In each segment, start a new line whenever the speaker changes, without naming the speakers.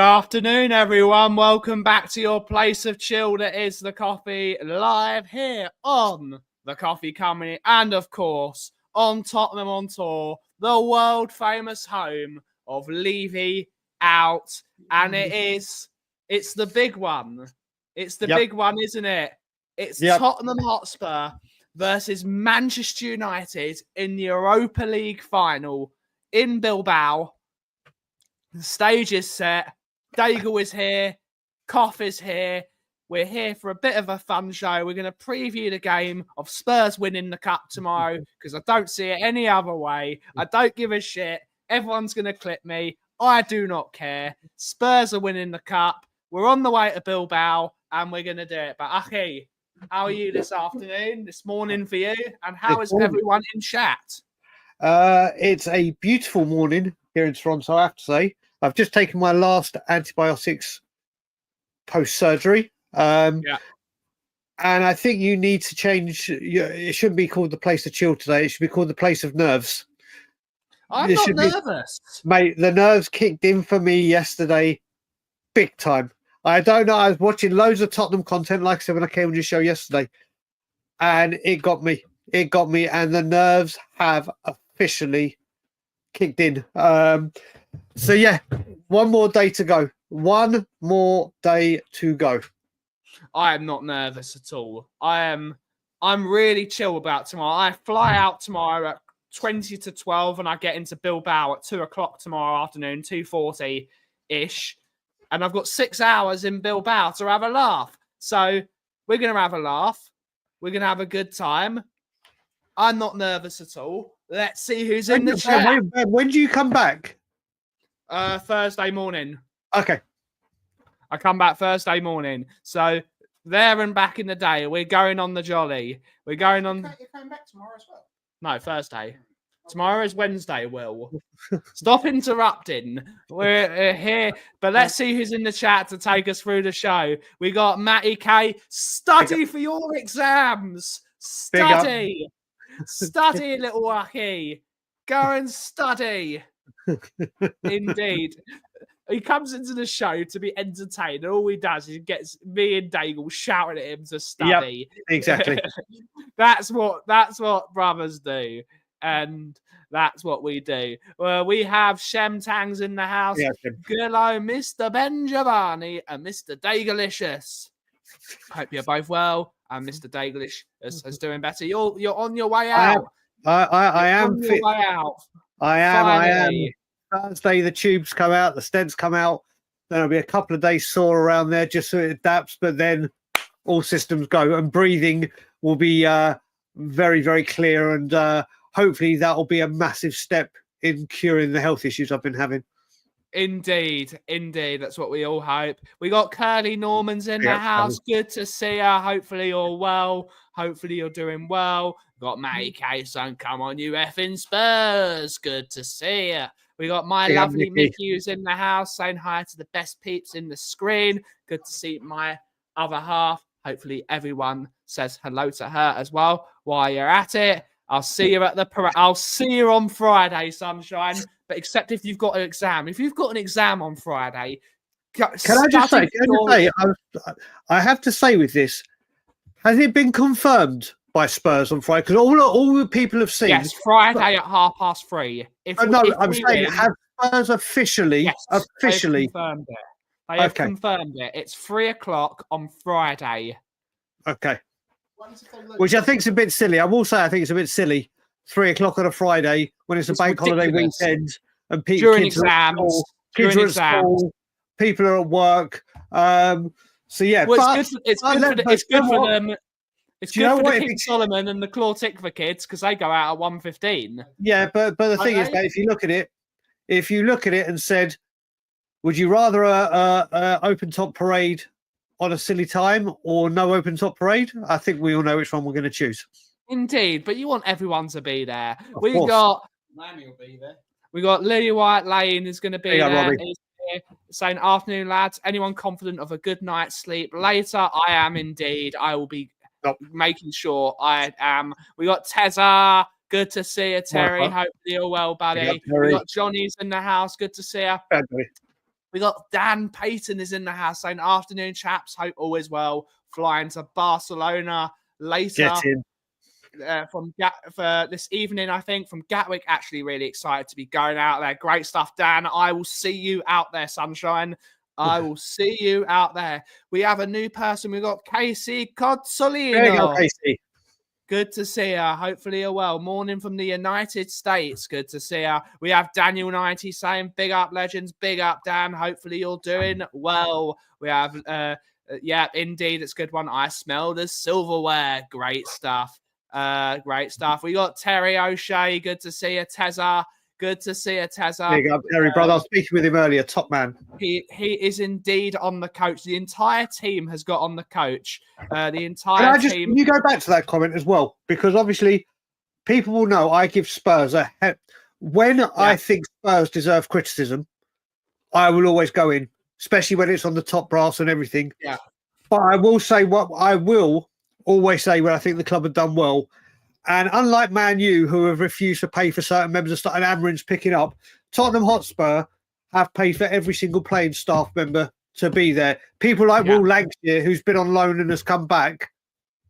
afternoon, everyone. Welcome back to your place of chill that is the Kauffie, live here on the Kauffie Company and, of course, on Tottenham on Tour, the world-famous home of Levy Out. And it's the big one. It's the big one, isn't it? It's Tottenham Hotspur versus Manchester United in the Europa League final in Bilbao. The stage is set. Daigle is here. Koff is here. We're here for a bit of a fun show. We're going to preview the game of Spurs winning the cup tomorrow because I don't see it any other way. I don't give a shit. Everyone's going to clip me. I do not care. Spurs are winning the cup. We're on the way to Bilbao and we're going to do it. But Aki, how are you this afternoon, this morning for you? And how is everyone in chat?
It's a beautiful morning here in Toronto, I have to say. I've just taken my last antibiotics post-surgery. And I think you need to change. It shouldn't be called the place of chill today. It should be called the place of nerves.
I'm not nervous.
Mate, the nerves kicked in for me yesterday big time. I don't know. I was watching loads of Tottenham content, like I said, when I came on your show yesterday. And it got me. It got me. And the nerves have officially kicked in. So yeah, one more day to go. One more day to go.
I am not nervous at all. I'm really chill about tomorrow. I fly out tomorrow at 20 to 12 and I get into Bilbao at 2 o'clock tomorrow afternoon, 2:40-ish. And I've got 6 hours in Bilbao to have a laugh. So we're going to have a laugh. We're going to have a good time. I'm not nervous at all. Let's see who's in the chat.
When do you come back?
Thursday morning.
Okay.
I come back Thursday morning. So there and back in the day. We're going on the jolly. We're going on.
You're coming back tomorrow as well?
No, Thursday. Tomorrow is Wednesday, Will. Stop interrupting. We're here. But let's see who's in the chat to take us through the show. We got Matty K. Study for your exams. Study. Study, little Wacky. Go and study. Indeed. He comes into the show to be entertained, and all he does is gets me and Daigle shouting at him to study.
Yep, exactly.
That's what brothers do, and that's what we do. Well, we have Shem Tangs in the house.
Yeah,
hello, Mr. Ben Giovanni and Mr. Daiglicious. Hope you're both well, and Mr. Daiglish is doing better. You're on your way out.
I am.
On your way out.
I am.
Finally.
Thursday, the tubes come out, the stents come out. Then there'll be a couple of days sore around there just so it adapts, but then all systems go. And breathing will be very, very clear. And hopefully that will be a massive step in curing the health issues I've been having.
Indeed. That's what we all hope. We got Curly Normans in the house. Good to see her. Hopefully you're well. Hopefully you're doing well. Got Matty K. Son, come on, you effing Spurs. Good to see you. We got my lovely Mickey who's in the house saying hi to the best peeps in the screen. Good to see my other half. Hopefully everyone says hello to her as well while you're at it. I'll see you at the parade. I'll see you on Friday, sunshine. But except if you've got an exam. If you've got an exam on Friday,
I have to say with this, has it been confirmed by Spurs on Friday? Because all the people have seen.
Yes, Friday at 3:30.
I'm saying, have Spurs officially
confirmed it? They have confirmed it. It's 3:00 on Friday.
Okay. Which I think is a bit silly. I will say I think it's a bit silly. 3:00 on a Friday when it's a bank holiday weekend and
during exams.
People are at work. So yeah,
well, it's good for them. It's good for the King Solomon and the Claw Tikva kids because they go out at 1:15.
Yeah, but the thing is, that if you look at it and said, would you rather a open top parade on a silly time or no open top parade? I think we all know which one we're going to choose.
Indeed, but you want everyone to be there.
We
got
Mammy will be there.
We got Lily White Lane is going to be there. Saying, afternoon, lads. Anyone confident of a good night's sleep later? I am indeed. I will be making sure I am. We got Tezza. Good to see you, Terry. Hopefully you're well, buddy. We got Johnny's in the house. Good to see you. We got Dan Payton is in the house saying, afternoon, chaps. Hope all is well. Flying to Barcelona later.
Get in.
For this evening, I think, from Gatwick. Actually, really excited to be going out there. Great stuff, Dan. I will see you out there, sunshine. I will see you out there. We have a new person. We've got Casey Cozzolino.
There you go, Casey.
Good to see her. Hopefully you're well. Morning from the United States. Good to see her. We have Daniel 90 saying, big up, legends. Big up, Dan. Hopefully you're doing well. We have, yeah, indeed, it's a good one. I smell the silverware. Great stuff. Great stuff. We got Terry O'Shea. Good to see you, Tezza. Good to see you, Tezza.
There you go, Terry, brother. I was speaking with him earlier. Top man.
He is indeed on the coach. The entire team has got on the coach. The entire team.
Can you go back to that comment as well? Because obviously, people will know I give Spurs a when I think Spurs deserve criticism, I will always go in, especially when it's on the top brass and everything.
Yeah.
But I will say what I will always say when I think the club have done well. And unlike Man U, who have refused to pay for certain members of staff, and Amarin's picking up, Tottenham Hotspur have paid for every single playing staff member to be there. People like Will Langshear, who's been on loan and has come back,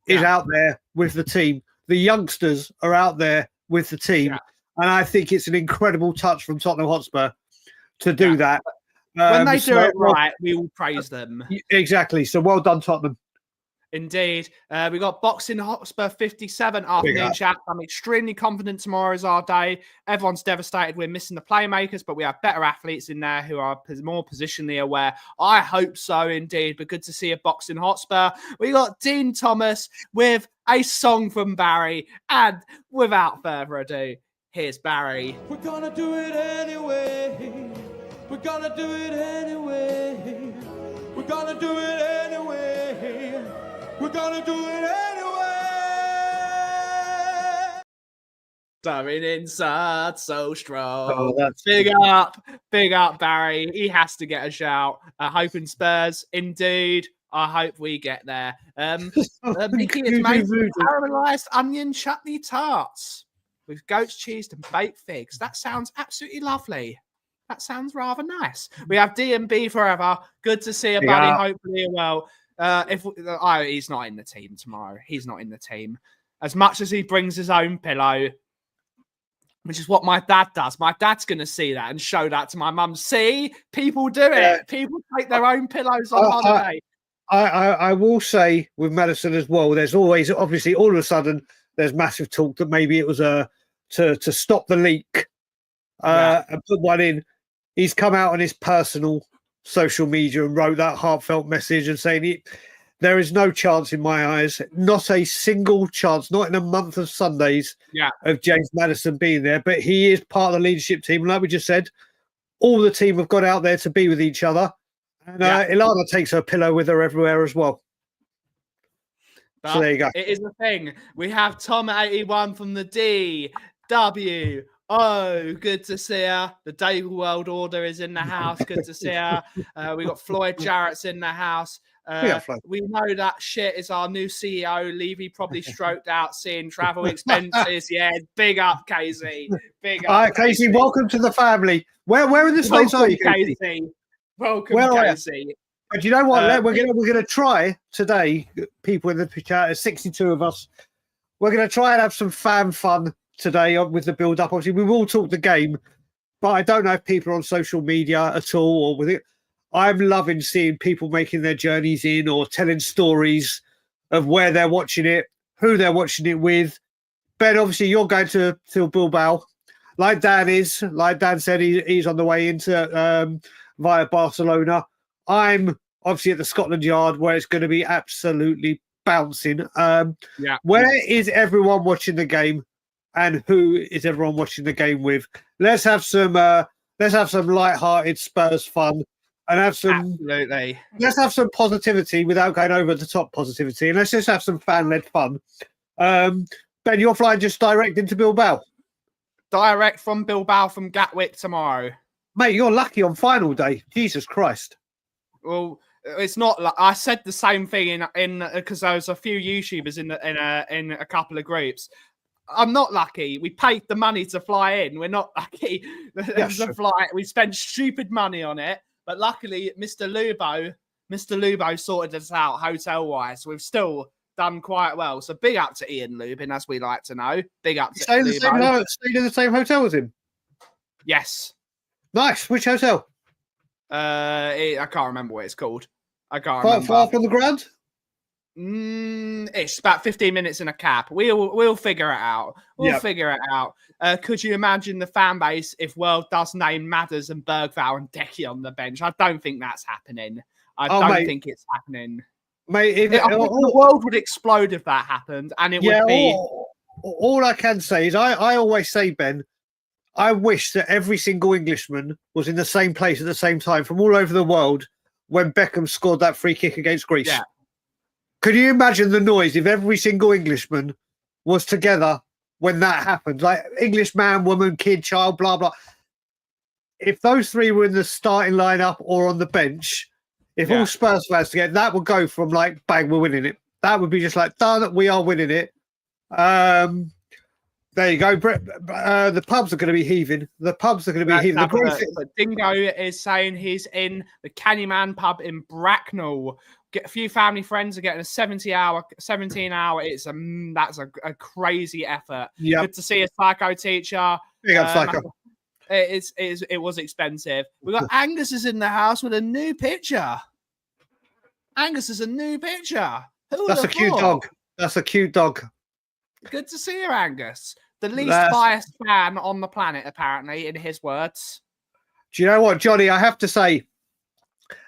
is out there with the team. The youngsters are out there with the team. And I think it's an incredible touch from Tottenham Hotspur to do that.
When they do it right, we will praise them.
Exactly. So well done, Tottenham.
Indeed. We got Boxing Hotspur 57 afternoon chat. I'm extremely confident tomorrow is our day. Everyone's devastated we're missing the playmakers, but we have better athletes in there who are more positionally aware. I hope so, indeed. But good to see a Boxing Hotspur. We got Dean Thomas with a song from Barry. And without further ado, here's Barry.
We're gonna do it anyway. We're gonna do it anyway. We're gonna do it anyway. We're gonna do it anyway.
Coming inside so strong.
Oh, that's
big up, Barry. He has to get a shout. Hoping Spurs, indeed. I hope we get there. Mickey has made caramelized onion chutney tarts with goat's cheese and baked figs. That sounds absolutely lovely. That sounds rather nice. We have D&B forever. Good to see you, buddy. Hopefully you're well. He's not in the team tomorrow. He's not in the team. As much as he brings his own pillow, which is what my dad does. My dad's going to see that and show that to my mum. See, people do it. People take their own pillows on holiday.
I will say with Madison as well, there's always, obviously, all of a sudden, there's massive talk that maybe it was to stop the leak and put one in. He's come out on his personal social media and wrote that heartfelt message and saying there is no chance in my eyes, not a single chance, not in a month of Sundays of James Maddison being there, but he is part of the leadership team. And like we just said, all the team have got out there to be with each other. And Ilana takes her pillow with her everywhere as well.
But
so there you go.
It is a thing. We have Tom 81 from the DW. Oh, good to see her. The Dable World Order is in the house. Good to see her. We got Floyd Jarrett's in the house. We know that shit is our new CEO. Levy probably stroked out seeing travel expenses. Yeah, big up, Casey. Big up.
All right, Casey, welcome to the family. Where in the States are you, Casey?
Welcome, Casey.
But you know what? We're gonna try today, people in the chat, there's 62 of us. We're gonna try and have some fan fun today with the build up. Obviously, we will talk the game, but I don't know if people are on social media at all or with it. I'm loving seeing people making their journeys in or telling stories of where they're watching it, who they're watching it with. Ben, obviously, you're going to Bilbao, like Dan is. Like Dan said, he's on the way into via Barcelona. I'm obviously at the Scotland Yard where it's going to be absolutely bouncing. Where is everyone watching the game? And who is everyone watching the game with? Let's have some light-hearted Spurs fun and have some.
Absolutely.
Let's have some positivity without going over the top positivity, and let's just have some fan-led fun. Ben, you're flying just direct into Bilbao.
Direct from Bilbao from Gatwick tomorrow,
mate. You're lucky on final day. Jesus Christ.
Well, it's not. I said the same thing in because there was a few YouTubers in a couple of groups. I'm not lucky. We paid the money to fly in. We're not lucky to fly. We spent stupid money on it. But luckily, Mr. Lubo sorted us out hotel-wise. We've still done quite well. So big up to Ian Lubin, as we like to know. Big up to
Stayed
Lubo.
in the same hotel as him.
Yes.
Nice. Which hotel?
I can't remember what it's called. I can't remember.
Far from the ground?
It's about 15 minutes in a cab. We'll figure it out. We'll figure it out. Could you imagine the fan base if World does name Madders and Bergvall and Decky on the bench? I don't think that's happening. I don't think it's happening.
Mate,
I think the world would explode if that happened, and it would be.
All I can say is I always say, Ben, I wish that every single Englishman was in the same place at the same time from all over the world when Beckham scored that free kick against Greece.
Yeah.
Could you imagine the noise if every single Englishman was together when that happened? Like English man, woman, kid, child, blah, blah. If those three were in the starting lineup or on the bench, if all Spurs fans together, that would go from like, bang, we're winning it. That would be just like, done, we are winning it. There you go. The pubs are going to be heaving. But
Dingo is saying he's in the Candyman pub in Bracknell. Get a few family friends are getting a 17 hour. That's a crazy effort.
Yep.
Good to see a psycho teacher.
Big up, psycho.
It was expensive. We got Angus is in the house with a new picture. Angus is a new picture.
That's a cute dog. That's a cute dog.
Good to see you, Angus. The least biased fan on the planet, apparently, in his words.
Do you know what, Johnny? I have to say,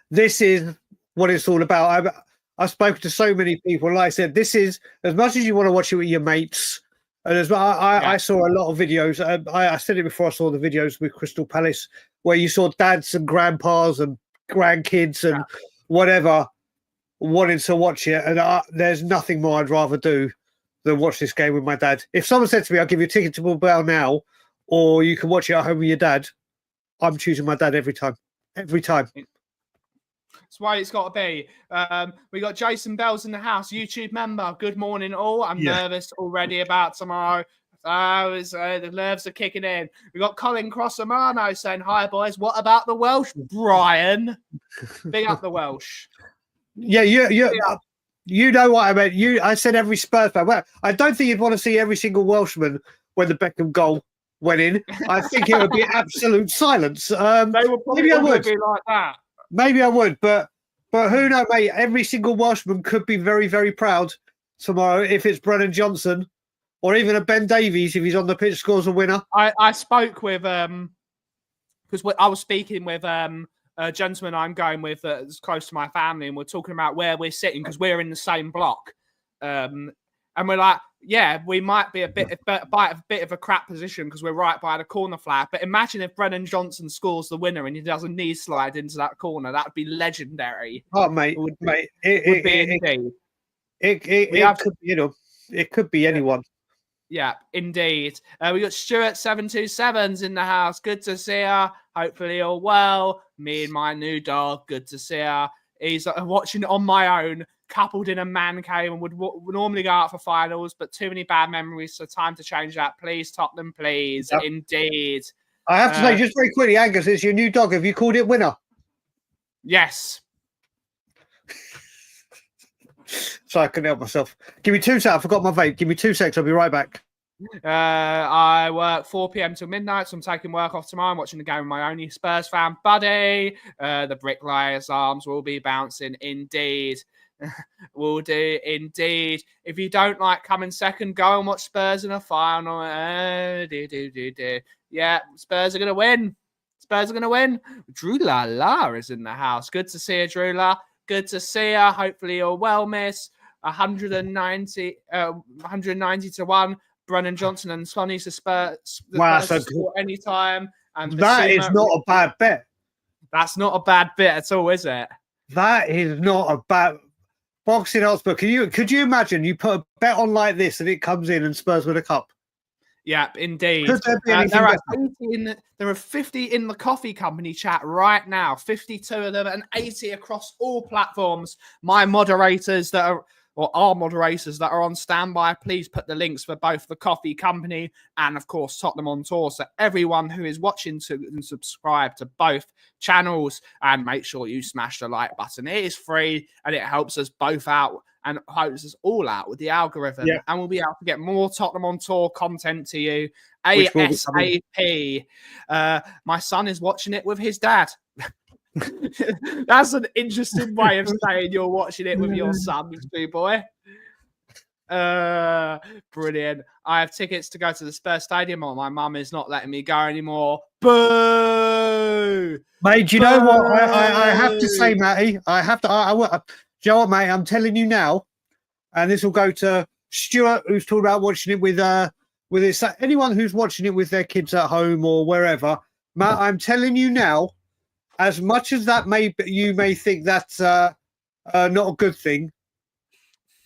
this is what it's all about. I've spoken to so many people. Like I said, this is, as much as you want to watch it with your mates, and as I saw a lot of videos. I said it before I saw the videos with Crystal Palace, where you saw dads and grandpas and grandkids and whatever wanting to watch it. And there's nothing more I'd rather do than watch this game with my dad. If someone said to me, I'll give you a ticket to Bilbao now, or you can watch it at home with your dad, I'm choosing my dad every time. Every time.
That's why it's got to be. We got Jason Bell's in the house, YouTube member. Good morning, all. I'm nervous already about tomorrow. The nerves are kicking in. We got Colin Crossamano saying, hi, boys. What about the Welsh, Brian? Big up the Welsh.
Yeah, you know what I meant. I said every Spurs fan. Well, I don't think you'd want to see every single Welshman when the Beckham goal went in. I think it would be absolute silence.
They would probably be like that.
Maybe I would, but who knows, mate? Every single Welshman could be very, very proud tomorrow if it's Brennan Johnson or even a Ben Davies if he's on the pitch, scores a winner.
I spoke with because I was speaking with a gentleman I'm going with that's close to my family, and we're talking about where we're sitting because we're in the same block. And we're like, yeah, we might be a bit of a crap position because we're right by the corner flag. But imagine if Brennan Johnson scores the winner and he does a knee slide into that corner. That would be legendary.
Oh, mate, it could be anyone.
Yeah, indeed. We got Stuart 727's in the house. Good to see her. Hopefully all well. Me and my new dog. Good to see her. He's watching it on my own, coupled in a man cave, and would normally go out for finals, but too many bad memories, so time to change that. Please, Tottenham, please. Yep. Indeed.
I have to say, just very quickly, Angus, it's your new dog. Have you called it Winner?
Yes.
So I couldn't help myself. Give me 2 seconds. I forgot my vape. Give me 2 seconds. I'll be right back.
I work 4 p.m. till midnight, so I'm taking work off tomorrow. I'm watching the game with my only Spurs fan buddy. The bricklayer's arms will be bouncing. Indeed. Will do, indeed. If you don't like coming second, go and watch Spurs in a final. Yeah, Spurs are going to win. Spurs are going to win. Drew La is in the house. Good to see you, Drew La. Good to see you. Hopefully you're well, miss. 190 to 1. Brennan Johnson and Sonny's the Spurs.
Wow, so
score anytime. And
that is not a bad bet.
That's not a bad bet at all, is it?
That is not a bad. Boxing Hotspur. Could you imagine you put a bet on like this and it comes in and Spurs win a cup?
Yeah, indeed.
Could there be anything
there are 50 in the coffee company chat right now. 52 of them and 80 across all platforms. My moderators that are or our moderators that are on standby, please put the links for both the Coffee Company and, of course, Tottenham on Tour. So everyone who is watching to and subscribe to both channels, and make sure you smash the like button. It is free and it helps us both out and helps us all out with the algorithm.
Yeah.
And we'll be able to get more Tottenham on Tour content to you
Which will be coming.
ASAP. My son is watching it with his dad. That's an interesting way of saying you're watching it with your son, boy. Brilliant. I have tickets to go to the Spurs Stadium, or my mum is not letting me go anymore. Boo!
Mate, do you know what? I have to say, Matty, I have to. Do you know what, mate? I'm telling you now, and this will go to Stuart, who's talking about watching it with his, anyone who's watching it with their kids at home or wherever. Matt, I'm telling you now, as much as that you may think that's not a good thing.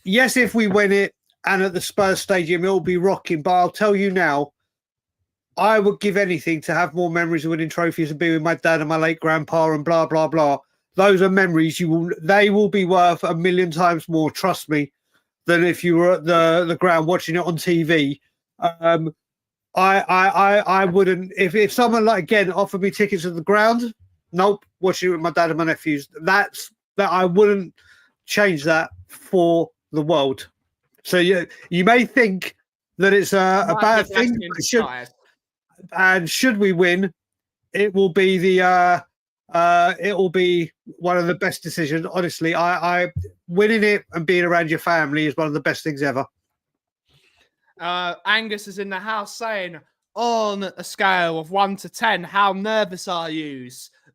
Yes, if we win it and at the Spurs Stadium, it'll be rocking. But I'll tell you now, I would give anything to have more memories of winning trophies and be with my dad and my late grandpa and blah, blah, blah. Those are memories they will be worth 1,000,000 times more, trust me, than if you were at the ground watching it on TV. I wouldn't, if someone, like, again, offered me tickets at the ground, nope, watching it with my dad and my nephews. That I wouldn't change that for the world. So you may think that it's a bad thing, but should we win, it will be one of the best decisions. Honestly, I winning it and being around your family is one of the best things ever.
Angus is in the house saying, on a scale of 1 to 10, how nervous are you?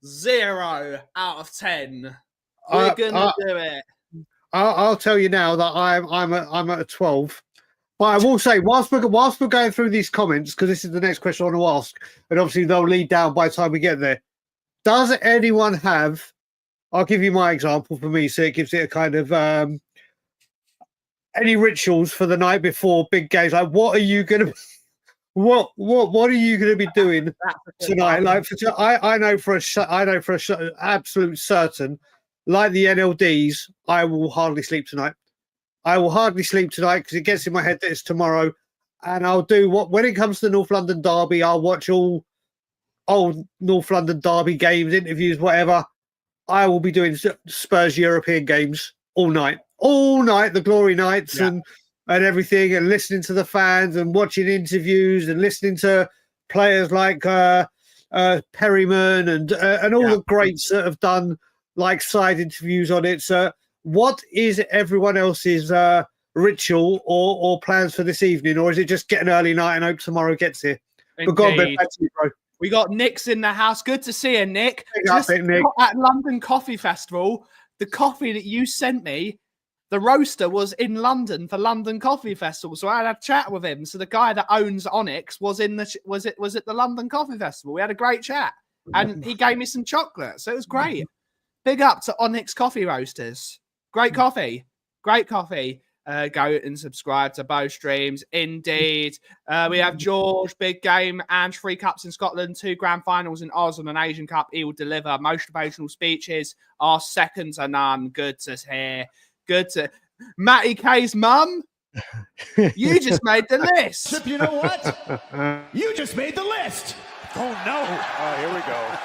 0 out of 10. We're gonna do it.
I'll tell you now that I'm at a 12. But I will say, whilst we're going through these comments, because this is the next question I want to ask, and obviously they'll lead down by the time we get there. Does anyone have? I'll give you my example for me, so it gives it a kind of any rituals for the night before big games. Like, what are you gonna? What are you going to be doing tonight? Like, I know for absolute certain, like the NLDs, I will hardly sleep tonight. I will hardly sleep tonight because it gets in my head that it's tomorrow, and I'll do when it comes to the North London Derby, I'll watch all old North London Derby games, interviews, whatever. I will be doing Spurs European games all night, the glory nights and everything, and listening to the fans and watching interviews and listening to players like Perryman and all the greats that have done like side interviews on it. So what is everyone else's ritual or plans for this evening? Or is it just get an early night and hope tomorrow gets here? But go on, Ben, back to you, bro.
We got Nick's in the house. Good to see you, Nick.
Nick.
At London Coffee Festival, the coffee that you sent me, the roaster was in London for London Coffee Festival, so I had a chat with him. So the guy that owns Onyx was at the London Coffee Festival. We had a great chat, and he gave me some chocolate, so it was great. Big up to Onyx Coffee Roasters. Great coffee, great coffee. Go and subscribe to both streams. Indeed, we have George, big game, and 3 cups in Scotland, 2 grand finals in Oz, and an Asian Cup. He will deliver. Motivational speeches are second to none. Good to hear. Good to Matty K's mum. You just made the list.
Chip, you know what? You just made the list. Oh no!
Oh, here we go.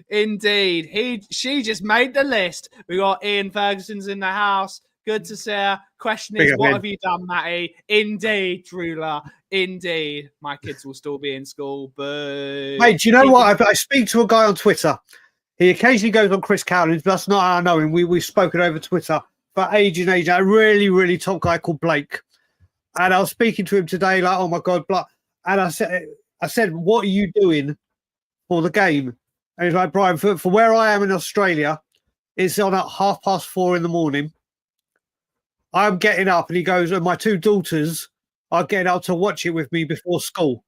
Indeed, she just made the list. We got Ian Ferguson's in the house. Good to see her. Question is, what have you done, Matty? Indeed, Drula. Indeed, my kids will still be in school. Boo.
Mate, do you know what? I speak to a guy on Twitter. He occasionally goes on Chris Cowlins, but that's not how I know him. We've spoken over Twitter for ages and ages. A really, really top guy called Blake. And I was speaking to him today, like, oh my God, blah. And I said, what are you doing for the game? And he's like, Brian, for where I am in Australia, it's on at 4:30 in the morning. I'm getting up, and he goes, and my 2 daughters are getting up to watch it with me before school.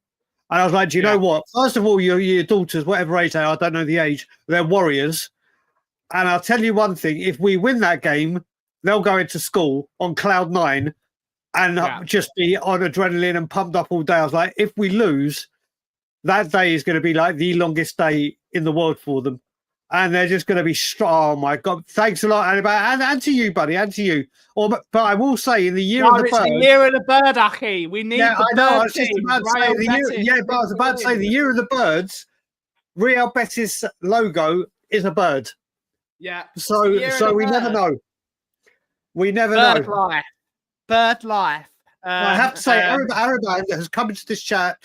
And I was like, do you know what? First of all, your daughters, whatever age they are, I don't know the age, they're warriors. And I'll tell you one thing, if we win that game, they'll go into school on cloud 9 and just be on adrenaline and pumped up all day. I was like, if we lose, that day is going to be like the longest day in the world for them. and they're just going to be oh my god! Thanks a lot, Annabelle, and to you, buddy, and to you. But I will say, in the year of the
it's
bird,
the year of the bird, Aki. We need the
I know. I
bird
was just
team.
about to say
Real
the year.
Betis.
Yeah, but I was about to say the year of the birds. Real Betis logo is a bird.
Yeah.
So we never know. We never
Bird
know.
life. Bird life.
I have to say, Araban has come into this chat.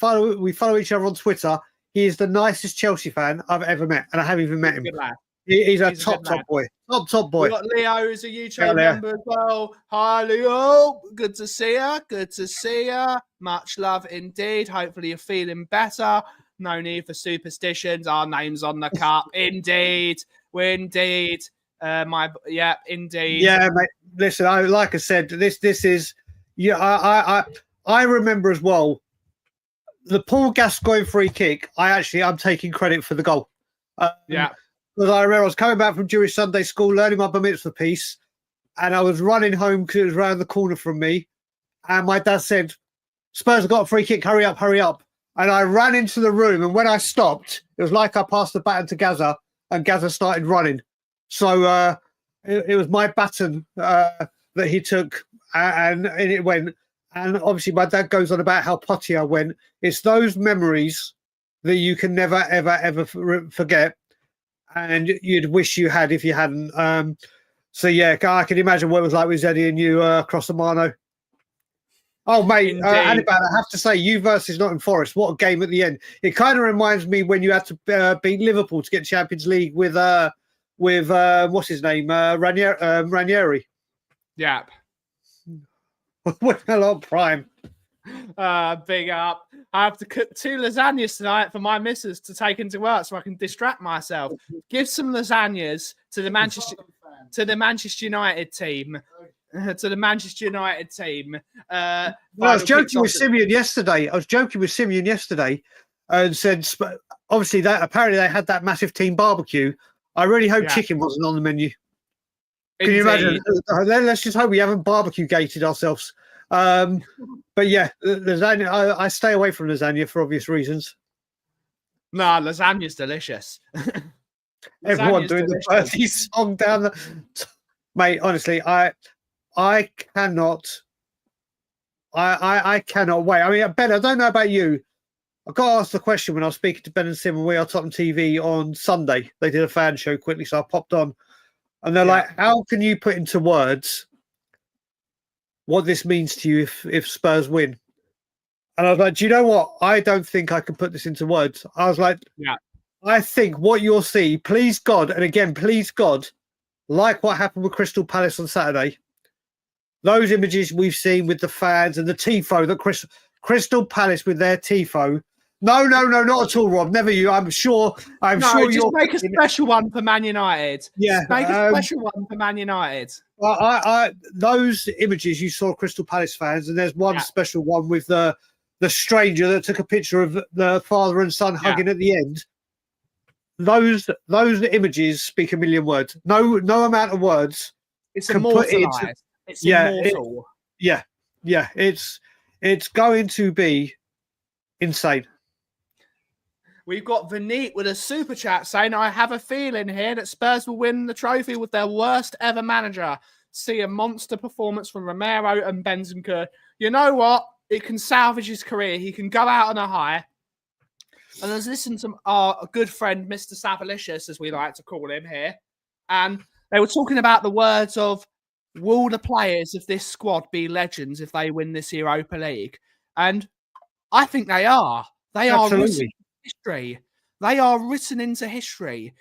We follow each other on Twitter. He is the nicest Chelsea fan I've ever met, and I haven't even met him.
Good lad.
He's a
He's a
top
good lad.
boy. Top boy.
We've got Leo, who's a YouTube
Yeah, Leo.
member as well. Hi, Leo. Good to see you. Good to see you. Much love indeed. Hopefully you're feeling better. No need for superstitions. Our name's on the cup. Indeed. Indeed. Indeed.
Yeah, mate. Listen, like I said, this is. Yeah, I remember as well. The Paul Gascoigne free kick. I'm taking credit for the goal.
Yeah.
Because I remember I was coming back from Jewish Sunday school, learning my bar mitzvah piece, and I was running home because it was around the corner from me. And my dad said, "Spurs have got a free kick. Hurry up, hurry up!" And I ran into the room. And when I stopped, it was like I passed the baton to Gaza, and Gaza started running. So it was my baton that he took, and it went. And obviously, my dad goes on about how potty I went. It's those memories that you can never, ever, ever forget. And you'd wish you had if you hadn't. So yeah, I can imagine what it was like with Zeddy and you across the Marno. Oh mate, Annabelle, I have to say, you versus Nottingham Forest, what a game at the end. It kind of reminds me when you had to beat Liverpool to get Champions League with what's his name, Ranieri.
Yeah.
What a lot prime.
Big up. I have to cook 2 lasagnas tonight for my missus to take into work so I can distract myself. Give some lasagnas to the Manchester United team. To the Manchester United team.
I was joking with Simeon yesterday. And said, obviously, apparently they had that massive team barbecue. I really hope chicken wasn't on the menu. Can you imagine? Let's just hope we haven't barbecue gated ourselves. But yeah, lasagna. I stay away from lasagna for obvious reasons.
Nah, lasagna's delicious.
Everyone doing the Bertie song down the mate. Honestly, I cannot. I cannot wait. I mean, Ben, I don't know about you. I got asked the question when I was speaking to Ben and Sim and We Are Tottenham TV on Sunday. They did a fan show quickly, so I popped on, and they're like, "How can you put into words what this means to you if Spurs win?" And I was like, "Do you know what? I don't think I can put this into words." I was like, I think what you'll see, please God, and again, please God, like what happened with Crystal Palace on Saturday, those images we've seen with the fans and the tifo, that Crystal Palace with their tifo. No, not at all, Rob. Never you. I'm sure
you're make a special one for Man United.
Yeah,
make a special one for Man United.
I those images you saw Crystal Palace fans, and there's one special one with the stranger that took a picture of the father and son hugging at the end. Those images speak a million words. No amount of words.
It's immortalized. It's immortal.
It's going to be insane.
We've got Vineet with a super chat saying, "I have a feeling here that Spurs will win the trophy with their worst ever manager. See a monster performance from Romero and Bentancur. You know what? It can salvage his career. He can go out on a high." And let's listen to our good friend, Mr. Savalicious, as we like to call him here. And they were talking about the words of, will the players of this squad be legends if they win this Europa League? And I think they are. They are written into history. They are written into history.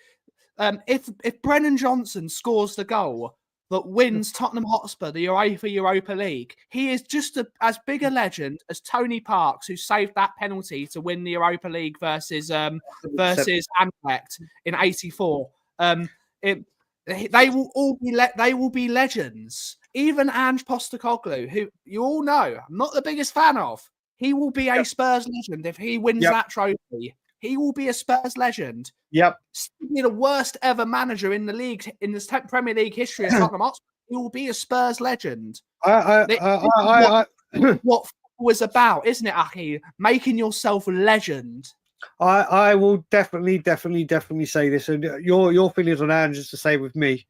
If Brennan Johnson scores the goal that wins Tottenham Hotspur the Europa League, he is just as big a legend as Tony Parks, who saved that penalty to win the Europa League versus Anderlecht in '84. They will be legends. Even Ange Postecoglou, who you all know I'm not the biggest fan of, he will be a Spurs legend if he wins that trophy. He will be a Spurs legend.
Yep.
Be the worst ever manager in the league, in the Premier League history of Tottenham Hotspur. He will be a Spurs legend. What football is about, isn't it, Aki? Making yourself a legend.
I will definitely say this, and your feelings on Ange is the same with me.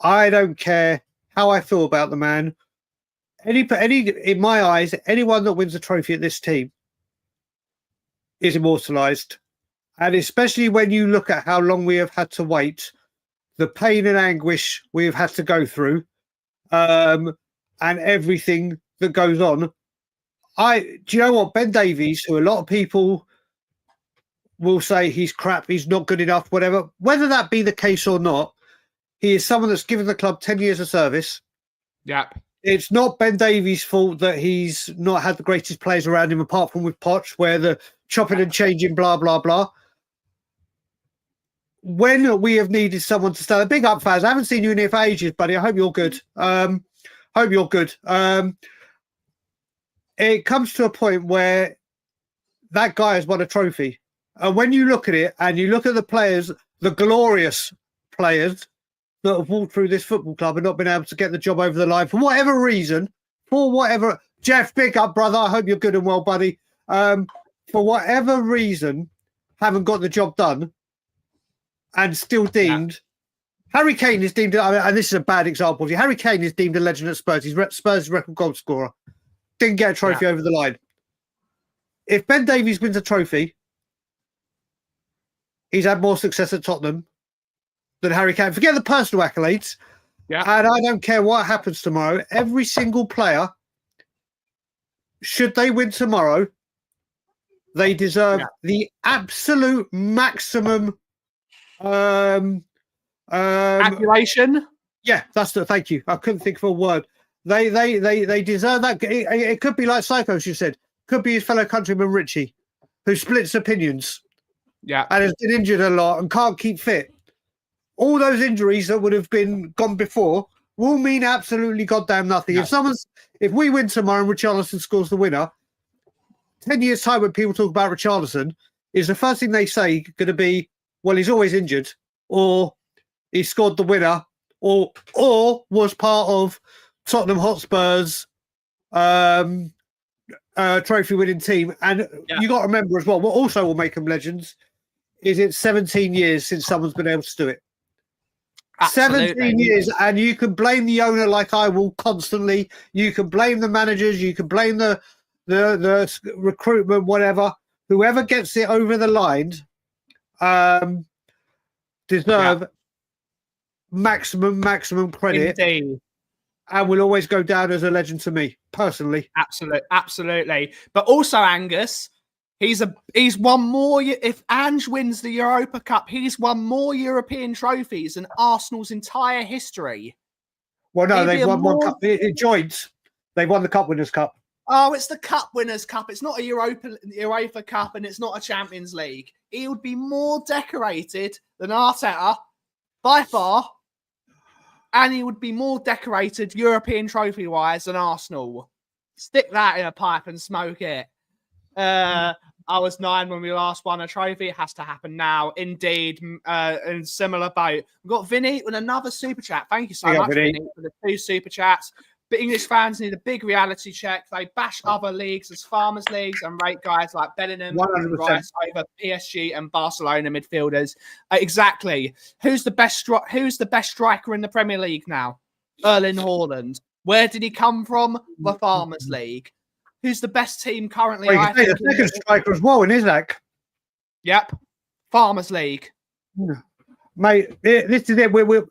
I don't care how I feel about the man. Any in my eyes, anyone that wins a trophy at this team is immortalised, and especially when you look at how long we have had to wait, the pain and anguish we have had to go through, and everything that goes on. Do you know what? Ben Davies, who a lot of people will say he's crap, he's not good enough, whatever. Whether that be the case or not, he is someone that's given the club 10 years of service.
Yep.
It's not Ben Davies' fault that he's not had the greatest players around him, apart from with Poch, where the chopping and changing, blah, blah, blah. When we have needed someone to stand, big up, Faz. I haven't seen you in here for ages, buddy. I hope you're good. Hope you're good. It comes to a point where that guy has won a trophy. And when you look at it and you look at the players, the glorious players that have walked through this football club and not been able to get the job over the line for whatever reason, Jeff, big up, brother. I hope you're good and well, buddy. For whatever reason, haven't got the job done and still deemed. Yeah. Harry Kane is deemed, and this is a bad example of you. Harry Kane is deemed a legend at Spurs. He's Spurs' record goal scorer. Didn't get a trophy over the line. If Ben Davies wins a trophy, he's had more success at Tottenham than Harry Kane. Forget the personal accolades. Yeah. And I don't care what happens tomorrow. Every single player, should they win tomorrow, they deserve the absolute maximum
adulation.
Yeah, thank you. I couldn't think of a word. They deserve that. It could be like Psycho, as you said. Could be his fellow countryman Richie, who splits opinions.
Yeah.
And has been injured a lot and can't keep fit. All those injuries that would have been gone before will mean absolutely goddamn nothing. No. If we win tomorrow and Richarlison scores the winner, 10 years' time when people talk about Richarlison, is the first thing they say going to be, well, he's always injured, or he scored the winner, or was part of Tottenham Hotspur's trophy winning team. And you got to remember as well, what also will make them legends is it's 17 years since someone's been able to do it. Absolutely. 17 years, and you can blame the owner like I will constantly. You can blame the managers, you can blame the recruitment, whatever. Whoever gets it over the line deserve maximum credit.
Indeed.
And will always go down as a legend to me, personally.
Absolutely. But also, Angus, he's won more. If Ange wins the Europa Cup, he's won more European trophies than Arsenal's entire history.
Well, no, they've won one cup. It joins. They've won the Cup Winners' Cup.
Oh, it's the Cup Winners' Cup. It's not a UEFA Cup, and it's not a Champions League. He would be more decorated than Arteta, by far. And he would be more decorated European trophy-wise than Arsenal. Stick that in a pipe and smoke it. I was 9 when we last won a trophy. It has to happen now. Indeed, in similar boat. We've got Vinny with another super chat. Thank you so much, Vinny, for the 2 super chats. But English fans need a big reality check. They bash other leagues as farmers' leagues and rate guys like Bellingham and Rice over PSG and Barcelona midfielders. Exactly. Who's the best striker in the Premier League now? Erling Haaland. Where did he come from? The Farmers' League. Who's the best team currently?
Well, the second striker as well in Isaac.
Yep. Farmers' League.
Mate, this is it. We're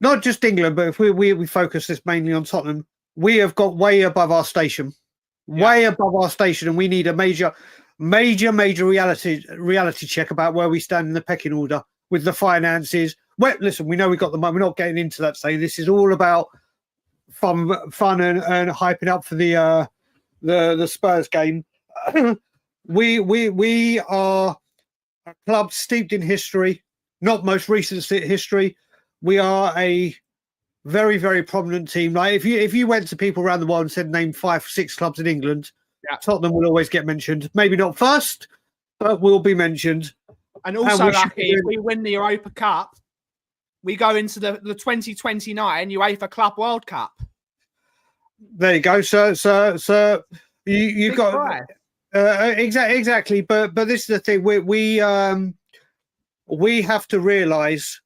not just England, but if we focus this mainly on Tottenham, we have got way above our station. Way above our station, and we need a major reality check about where we stand in the pecking order with the finances. Well, listen, we know we got the money. We're not getting into that today. This is all about fun and hyping up for the Spurs game. we are a club steeped in history, not most recent history. We are a very, very prominent team. Like if you went to people around the world and said name 5 or 6 clubs in England, Tottenham will always get mentioned. Maybe not first, but will be mentioned.
And also, lucky, if we win the Europa Cup, we go into the 2029 UEFA Club World Cup.
There you go, sir. You got. Exactly. But this is the thing. We have to realise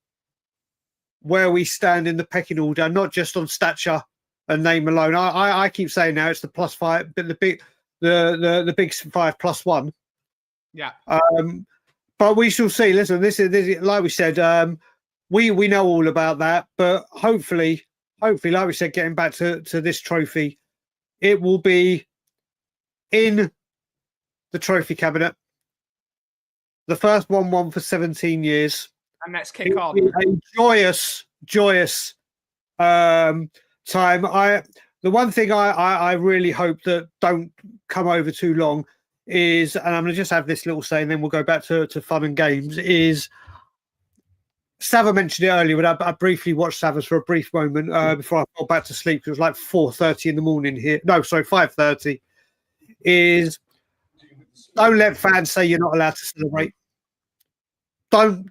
where we stand in the pecking order, not just on stature and name alone. I keep saying now it's the +5, but the big 5+1.
Yeah.
But we shall see. Listen, this is like we said. We know all about that, but hopefully, like we said, getting back to this trophy, it will be in the trophy cabinet. The first 1-1 for 17 years.
And let's kick on.
A joyous time. The one thing I really hope that don't come over too long is, and I'm going to just have this little say, and then we'll go back to fun and games, is Sava mentioned it earlier, but I briefly watched Sava's for a brief moment before I fell back to sleep. It was like 4:30 in the morning here. No, sorry, 5:30. Is don't let fans say you're not allowed to celebrate.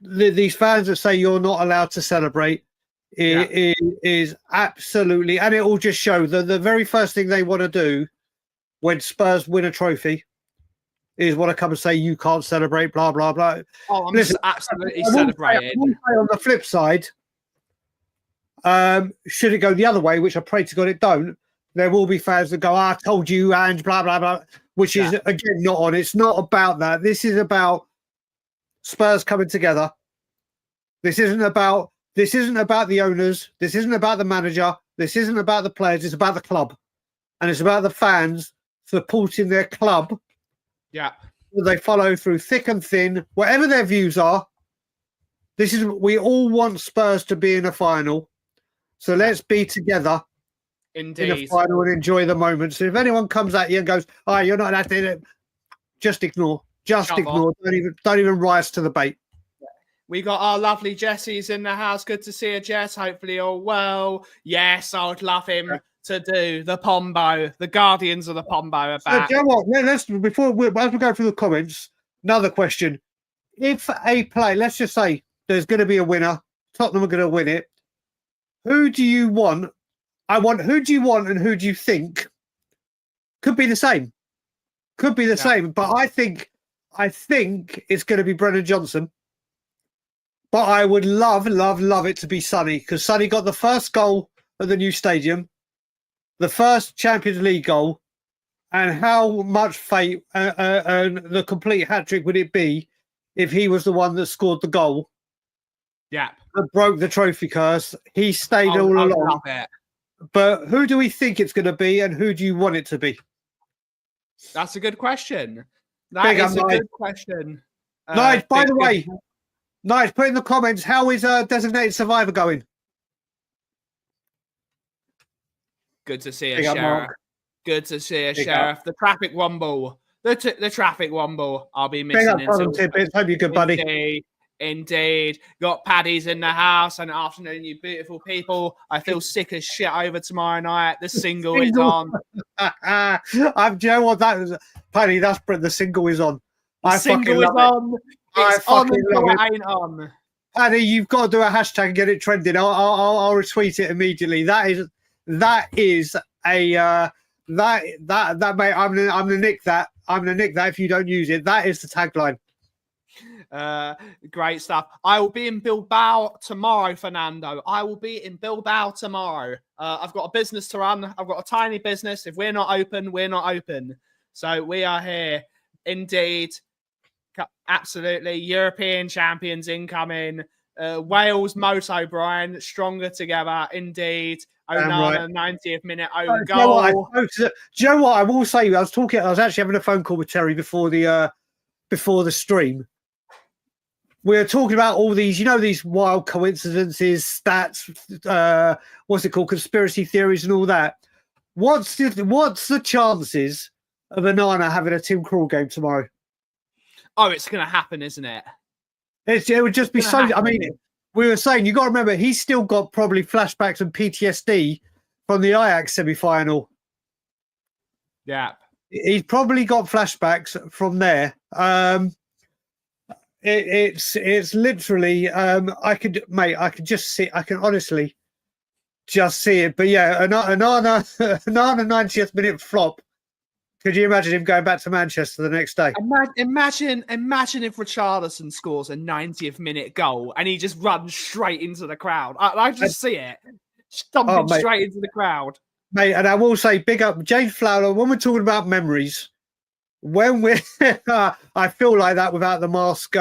These fans that say you're not allowed to celebrate is absolutely, and it will just show that the very first thing they want to do when Spurs win a trophy is want to come and say you can't celebrate, blah blah blah.
Oh, I'm absolutely celebrating.
On the flip side, should it go the other way, which I pray to God it don't, there will be fans that go, I told you, Ange, blah blah blah, which is again not on. It's not about that. This is about Spurs coming together. This isn't about the owners. This isn't about the manager. This isn't about the players. It's about the club, and it's about the fans supporting their club.
Yeah,
they follow through thick and thin, whatever their views are. We all want Spurs to be in a final, so let's be together.
Indeed.
In a final and enjoy the moment. So if anyone comes at you and goes, "Oh, you're not allowed to," just ignore. Just ignore. Don't even rise to the bait.
We got our lovely Jesse's in the house. Good to see you, Jess. Hopefully all well. Yes, I would love him to do the Pombo. The Guardians of the Pombo are back.
So, you know what? As we go through the comments, another question. If a play, let's just say there's going to be a winner, Tottenham are going to win it. Who do you want? Who do you want and who do you think? Could be the same. Could be the same. But I think it's going to be Brennan Johnson. But I would love it to be Sonny, because Sonny got the first goal at the new stadium, the first Champions League goal, and how much fate and the complete hat-trick would it be if he was the one that scored the goal?
Yeah.
That broke the trophy curse. He stayed all along.
Love it.
But who do we think it's going to be, and who do you want it to be?
That's a good question. That is a good question.
Nice, by the way, nice. Put in the comments, how is Designated Survivor going?
Good to see you, Sheriff. Good to see you, Sheriff. The traffic wumble. The traffic wumble. I'll be missing
it. Hope you're good, buddy.
Indeed. Got Paddy's in the house. And afternoon, you beautiful people. I feel sick as shit over tomorrow night. The single is on.
Do you know what that is? Paddy, that's the single is on.
The single is on. It's on until it ain't on.
Paddy, you've got to do a hashtag and get it trending. I'll retweet it immediately. That is a that mate. I'm gonna nick that. I'm gonna nick that if you don't use it. That is the tagline.
Great stuff. I will be in Bilbao tomorrow, Fernando. I will be in Bilbao tomorrow. I've got a business to run. I've got a tiny business. If we're not open, we're not open. So we are here. Indeed. Absolutely. European champions incoming. Wales, Moto Brian, stronger together. Indeed. Onana, 90th minute own goal.
Do you know what I will say? I was actually having a phone call with Terry before the stream. We're talking about all these, these wild coincidences, stats, what's it called, conspiracy theories and all that. What's the chances of Onana having a Tim Krul game tomorrow?
Oh, it's going to happen, isn't it?
It would just be so. Happen. I mean, we were saying, you got to remember, he's still got probably flashbacks and PTSD from the Ajax semi-final.
Yeah.
He's probably got flashbacks from there. It's literally, I could just see, I can honestly just see it. But yeah, an 90th minute flop Could you imagine him going back to Manchester the next day?
Imagine if Richarlison scores a 90th minute goal and he just runs straight into the crowd. I just see it. Stomping straight into the crowd.
Mate, and I will say, big up James Fowler. When we're talking about memories, when we're, I feel like that without the mask.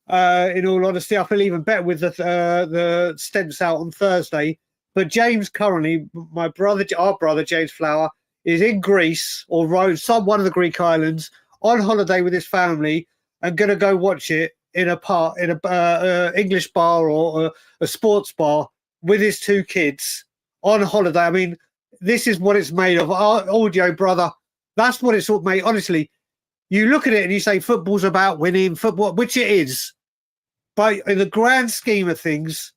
In all honesty, I feel even better with the stents out on Thursday. But James currently, our brother James Flower, is in Greece or Rome, one of the Greek islands, on holiday with his family, and going to go watch it in a English bar or a sports bar with his 2 kids on holiday. I mean, this is what it's made of. Our audio, brother. That's what it's all made. Honestly, you look at it and you say football's about winning football, which it is. But in the grand scheme of things,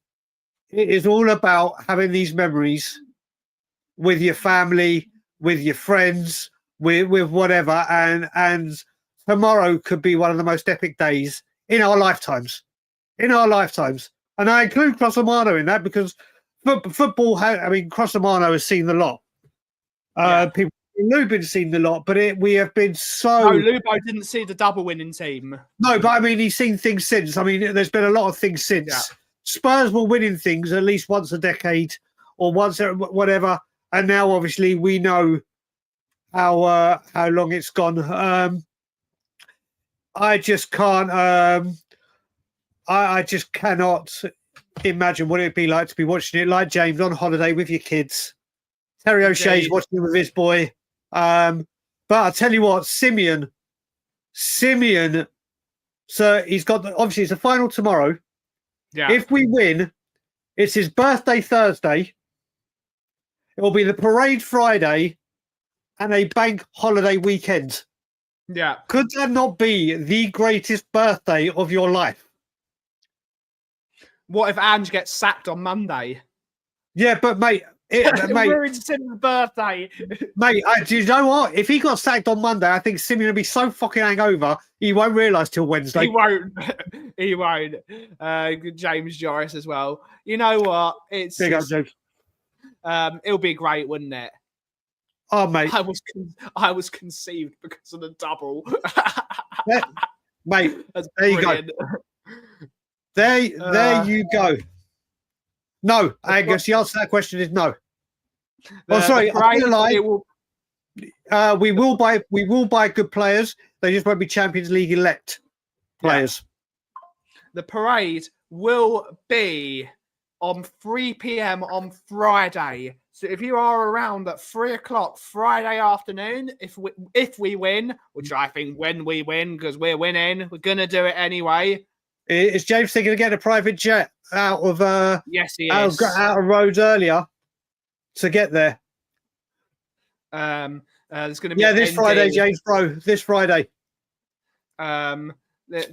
it is all about having these memories with your family, with your friends, with whatever. And tomorrow could be one of the most epic days in our lifetimes. In our lifetimes. And I include Crossamano in that because football, Crossamano has seen a lot. People in Lubin's seen a lot, but we have been so...
No, Lubo didn't see the double winning team.
No, but I mean, he's seen things since. I mean, there's been a lot of things since.
Yeah.
Spurs were winning things at least once a decade or once, whatever. And now, obviously, we know how long it's gone. I just can't... I just cannot imagine what it'd be like to be watching it like James on holiday with your kids. Terry O'Shea's watching it with his boy. But I'll tell you what, Simeon, so he's got, obviously it's the final tomorrow.
Yeah.
If we win, it's his birthday Thursday. It will be the parade Friday and a bank holiday weekend.
Yeah.
Could that not be the greatest birthday of your life?
What if Ange gets sacked on Monday?
Yeah, but mate,
It ruins Simon's birthday.
Mate, do you know what? If he got sacked on Monday, I think Simeon will be so fucking hangover, he won't realise till Wednesday.
He won't. He won't. James Joris as well. You know what? It's
Big up, James.
It'll be great, wouldn't it?
Oh, mate.
I was conceived because of the double.
Yeah, mate,
That's
there
brilliant.
you go. There you go. No, Angus, the answer to that question is no. Sorry, I'm gonna lie. We will buy good players. They just won't be Champions League elect players.
Yeah. The parade will be on 3 p.m. on Friday. So if you are around at 3 o'clock Friday afternoon, if we win, which I think when we win, because we're winning, we're gonna do it anyway.
Is James thinking of getting a private jet out of
yes, he is.
out of Rhodes earlier to get there?
There's going to be
this Friday, James, bro. This Friday.
The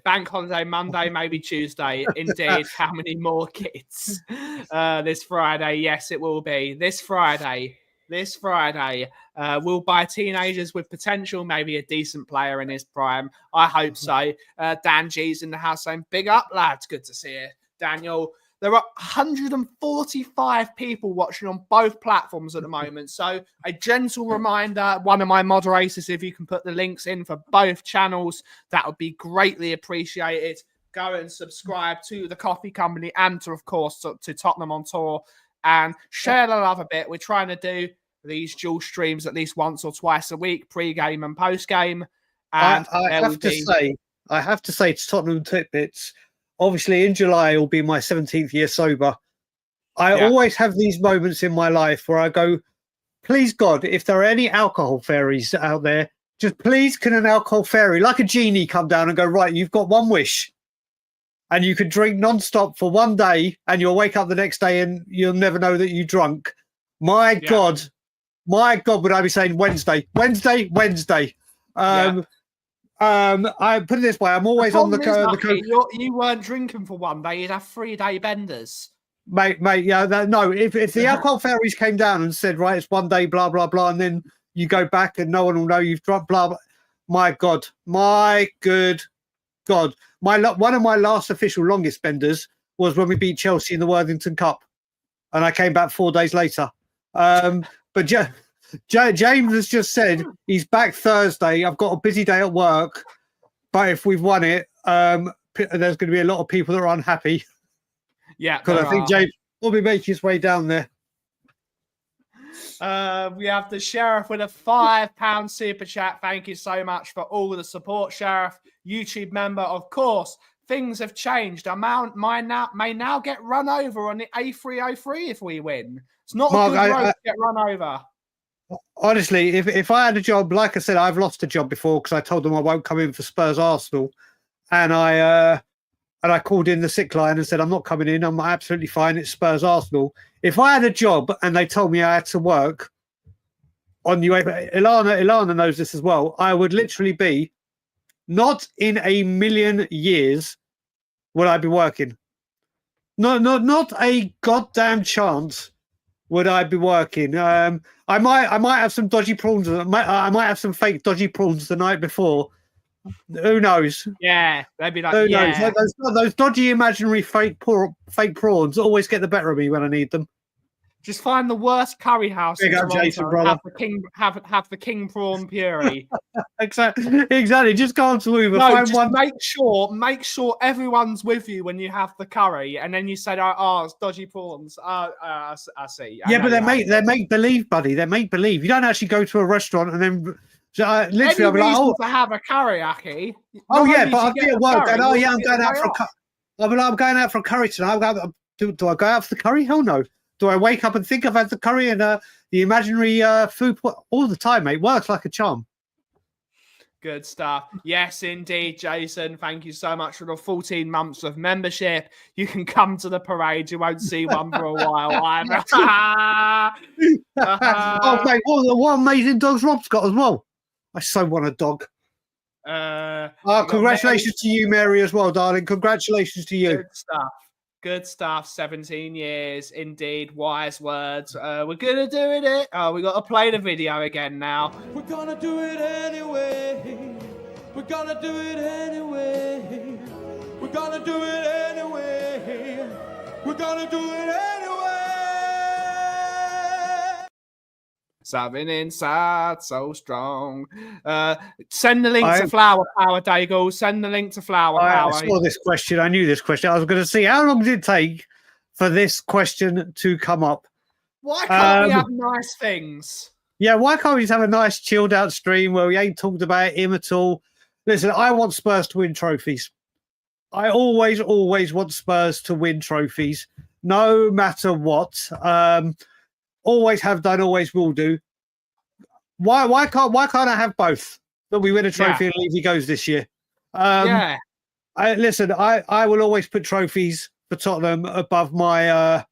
bank holiday Monday, maybe Tuesday. Indeed, how many more kids? This Friday, yes, it will be this Friday. This Friday, we'll buy teenagers with potential, maybe a decent player in his prime. I hope so. Dan G's in the house saying, big up, lads. Good to see you, Daniel. There are 145 people watching on both platforms at the moment. So a gentle reminder, one of my moderators, if you can put the links in for both channels, that would be greatly appreciated. Go and subscribe to the Coffee Company and to, of course, to Tottenham on Tour. And share the love a bit. We're trying to do these dual streams at least once or twice a week, pre-game and post-game. And
I have to say to Tottenham Titbits, obviously in July it will be my 17th year sober. I always have these moments in my life where I go, please God, if there are any alcohol fairies out there, just please can an alcohol fairy, like a genie, come down and go, right, you've got one wish. And you could drink non-stop for one day and you'll wake up the next day and you'll never know that you drunk. My God, would I be saying Wednesday. I put it this way, I'm always on the
You weren't drinking for one day, you'd have 3-day benders.
Mate, if the alcohol fairies came down and said, right, it's one day, blah, blah, blah, and then you go back and no one will know you've drunk, blah, blah. My God, my good God. One of my last official longest benders was when we beat Chelsea in the Worthington Cup, and I came back 4 days later. But James has just said he's back Thursday. I've got a busy day at work, but if we've won it, there's going to be a lot of people that are unhappy.
Yeah,
because I think James will be making his way down there.
We have the Sheriff with a £5 super chat. Thank you so much for all the support, Sheriff. YouTube member, of course. Things have changed. I may now get run over on the A303 if we win. It's not
Mark,
a good road to get run over.
Honestly, if I had a job, like I said, I've lost a job before because I told them I won't come in for Spurs Arsenal, and I called in the sick line and said I'm not coming in. I'm absolutely fine. It's Spurs Arsenal. If I had a job and they told me I had to work on UEFA, Ilana knows this as well. I would literally be not in a million years would I be working. Not a goddamn chance would I be working. I might have some dodgy prawns. I might have some fake dodgy prawns the night before. Who knows?
Yeah, they'd be like,
who knows? Those dodgy imaginary fake prawns always get the better of me when I need them.
Just find the worst curry house in Toronto
Jason,
and have the king prawn puree.
Exactly. Just go on to Uber.
No,
find
just
one.
make sure everyone's with you when you have the curry, and then you say, "Oh, it's dodgy prawns." I see.
Yeah, but they're make believe, buddy. They're make believe. You don't actually go to a restaurant and then literally, I'll be like,
to have a curry, Aki.
Oh yeah, but I'll be at work. And, I'm going out for I'm going out for a curry tonight. Do I go out for the curry? Hell no. Do I wake up and think I've had the curry and the imaginary food all the time, mate? Works like a charm.
Good stuff. Yes, indeed, Jason. Thank you so much for the 14 months of membership. You can come to the parade. You won't see one for a while either.
Oh, mate, what amazing dogs Rob's got as well. I so want a dog. Congratulations to you, Mary, as well, darling. Congratulations to you.
Good stuff. Good stuff. 17 years, indeed. Wise words. We're gonna do it. We got to play the video again now.
We're gonna do it anyway. We're gonna do it anyway. We're gonna do it anyway. We're gonna do it anyway.
Something inside so strong. Send the link to Flower Power, Daigle. Send the link to Flower Power.
I saw this question. I knew this question. I was going to see how long did it take for this question to come up.
Why can't we have nice things?
Yeah, why can't we just have a nice chilled out stream where we ain't talked about him at all? Listen, I want Spurs to win trophies. I always want Spurs to win trophies, no matter what. Always have done, always will do. Why can't I have both? That we win a trophy and Levy goes this year. I will always put trophies for Tottenham above my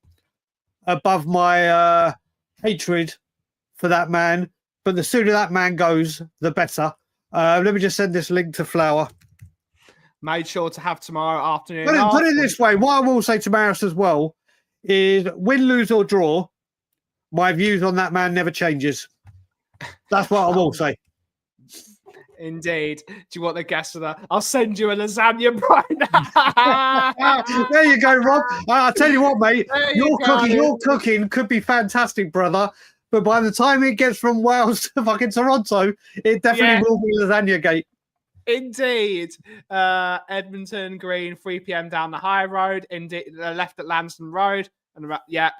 hatred for that man. But the sooner that man goes, the better. Let me just send this link to Flower.
Made sure to have tomorrow afternoon.
Put it this way. What I will say to Maris as well is win, lose or draw, my views on that man never changes. That's what I will say.
Indeed. Do you want the guess of that? I'll send you a lasagna right now.
There you go, Rob. I'll tell you what, mate. Your cooking could be fantastic, brother. But by the time it gets from Wales to fucking Toronto, it definitely will be lasagna gate.
Indeed. Edmonton Green, 3 p.m. down the high road. Indeed, left at Lansdowne Road. And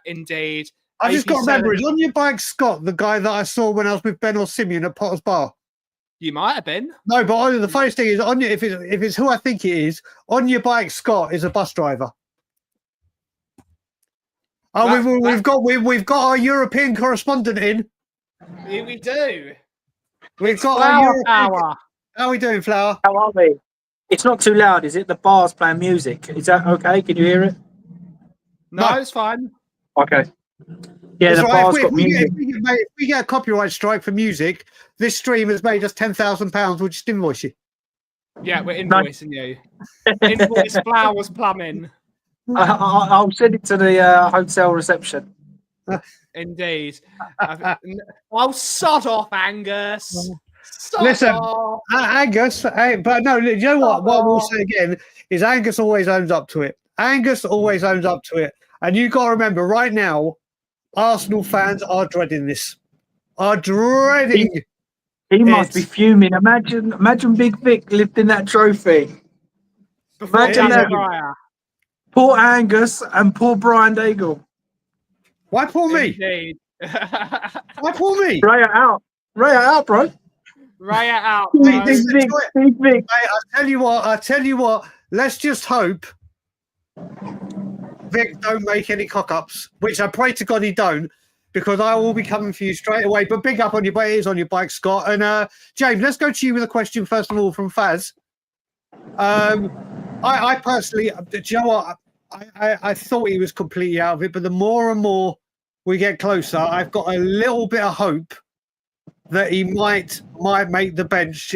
indeed.
I just got to remember, is on your bike Scott, the guy that I saw when I was with Ben or Simeon at Potter's Bar?
You might have been.
No, but the funniest thing is, if it's who I think it is, on your bike Scott is a bus driver. Oh, we've got our European correspondent in.
Here we do.
We've got
Flower
our European.
Power.
How are we doing, Flower?
How are we? It's not too loud, is it? The bar's playing music. Is that okay? Can you hear it?
No, it's fine.
Okay. Yeah, the bar's got music.
If we get a copyright strike for music, this stream has made us £10,000. We'll just invoice you.
Yeah, we're invoicing you. Invoice Flowers Plumbing.
I'll send it to the hotel reception.
Indeed. Sod off, Angus.
Listen, Angus, but no, you know what? What we'll say again is Angus always owns up to it. Angus always owns up to it. And you got to remember, right now, Arsenal fans are dreading this. are dreading.
He must be
It's-
fuming. Imagine Big Vic lifting that trophy.
Before
Imagine
Danny
that.
Raya.
Poor Angus and poor Brian Daigle.
Why poor me?
Indeed.
Why poor me?
Raya out. Raya out, bro.
Raya out,
Hey,
bro.
this is
Big
the
Vic.
joy.
Big Vic.
Mate, I tell you what. Let's just hope Vic don't make any cock-ups, which I pray to God he don't, because I will be coming for you straight away. But big up on your bike, it is on your bike, Scott. And James, let's go to you with a question first of all from Faz. I personally, do you know what? I thought he was completely out of it, but the more and more we get closer, I've got a little bit of hope that he might make the bench.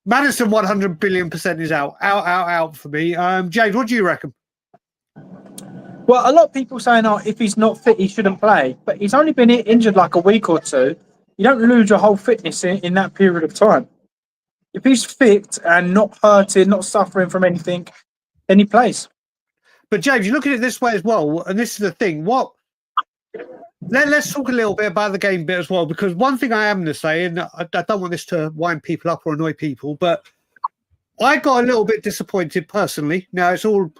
Madison 100 billion% is out for me. James, what do you reckon?
Well, a lot of people saying, "Oh, if he's not fit, he shouldn't play." But he's only been injured like a week or two. You don't lose your whole fitness in that period of time. If he's fit and not hurting, not suffering from anything, then he plays.
But James, you look at it this way as well, and this is the thing. Let's talk a little bit about the game bit as well, because one thing I am going to say, and I don't want this to wind people up or annoy people, but I got a little bit disappointed personally. Now it's all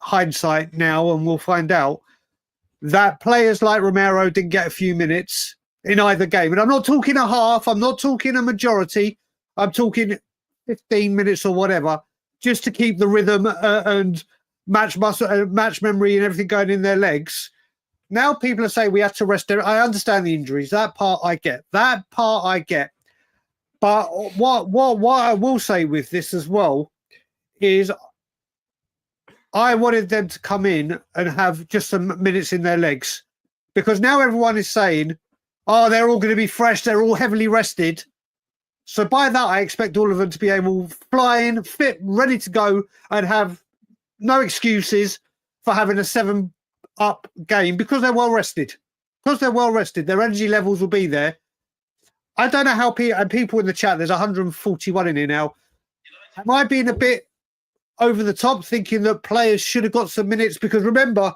hindsight now, and we'll find out that players like Romero didn't get a few minutes in either game. And I'm not talking a half, I'm not talking a majority, I'm talking 15 minutes or whatever, just to keep the rhythm and match muscle, match memory and everything going in their legs. Now people are saying we have to rest. I understand the injuries. That part I get. But what I will say with this as well is I wanted them to come in and have just some minutes in their legs, because now everyone is saying, oh, they're all going to be fresh. They're all heavily rested. So by that, I expect all of them to be able flying, fit, ready to go, and have no excuses for having a 7-up game because they're well rested. Because they're well rested, their energy levels will be there. I don't know how people in the chat, there's 141 in here now. Am I being a bit over the top thinking that players should have got some minutes? Because remember,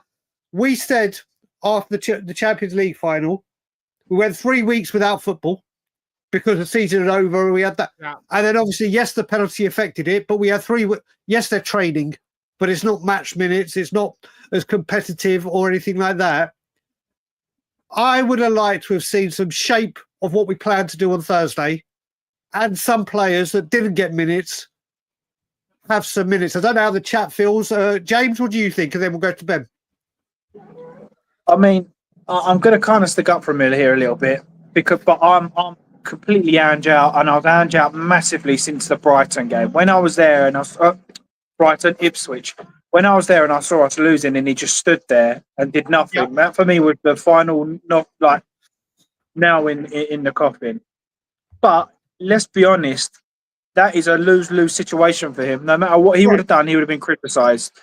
we said after the Champions League final, we went 3 weeks without football because the season was over. We had that. Yeah. And then obviously, yes, the penalty affected it, but we had 3. Yes, they're training, but it's not match minutes. It's not as competitive or anything like that. I would have liked to have seen some shape of what we planned to do on Thursday, and some players that didn't get minutes have some minutes. I don't know how the chat feels. James, what do you think? And then we'll go to Ben.
I mean, I'm going to kind of stick up for Miller here a little bit, but I'm completely Ange out, and I've Ange out massively since the Brighton game. When I was there, and I was Brighton Ipswich. When I was there and I saw us losing, and he just stood there and did nothing. Yep. That for me was the final, not like now in the coffin. But let's be honest, that is a lose-lose situation for him. No matter what he would have done, he would have been criticised.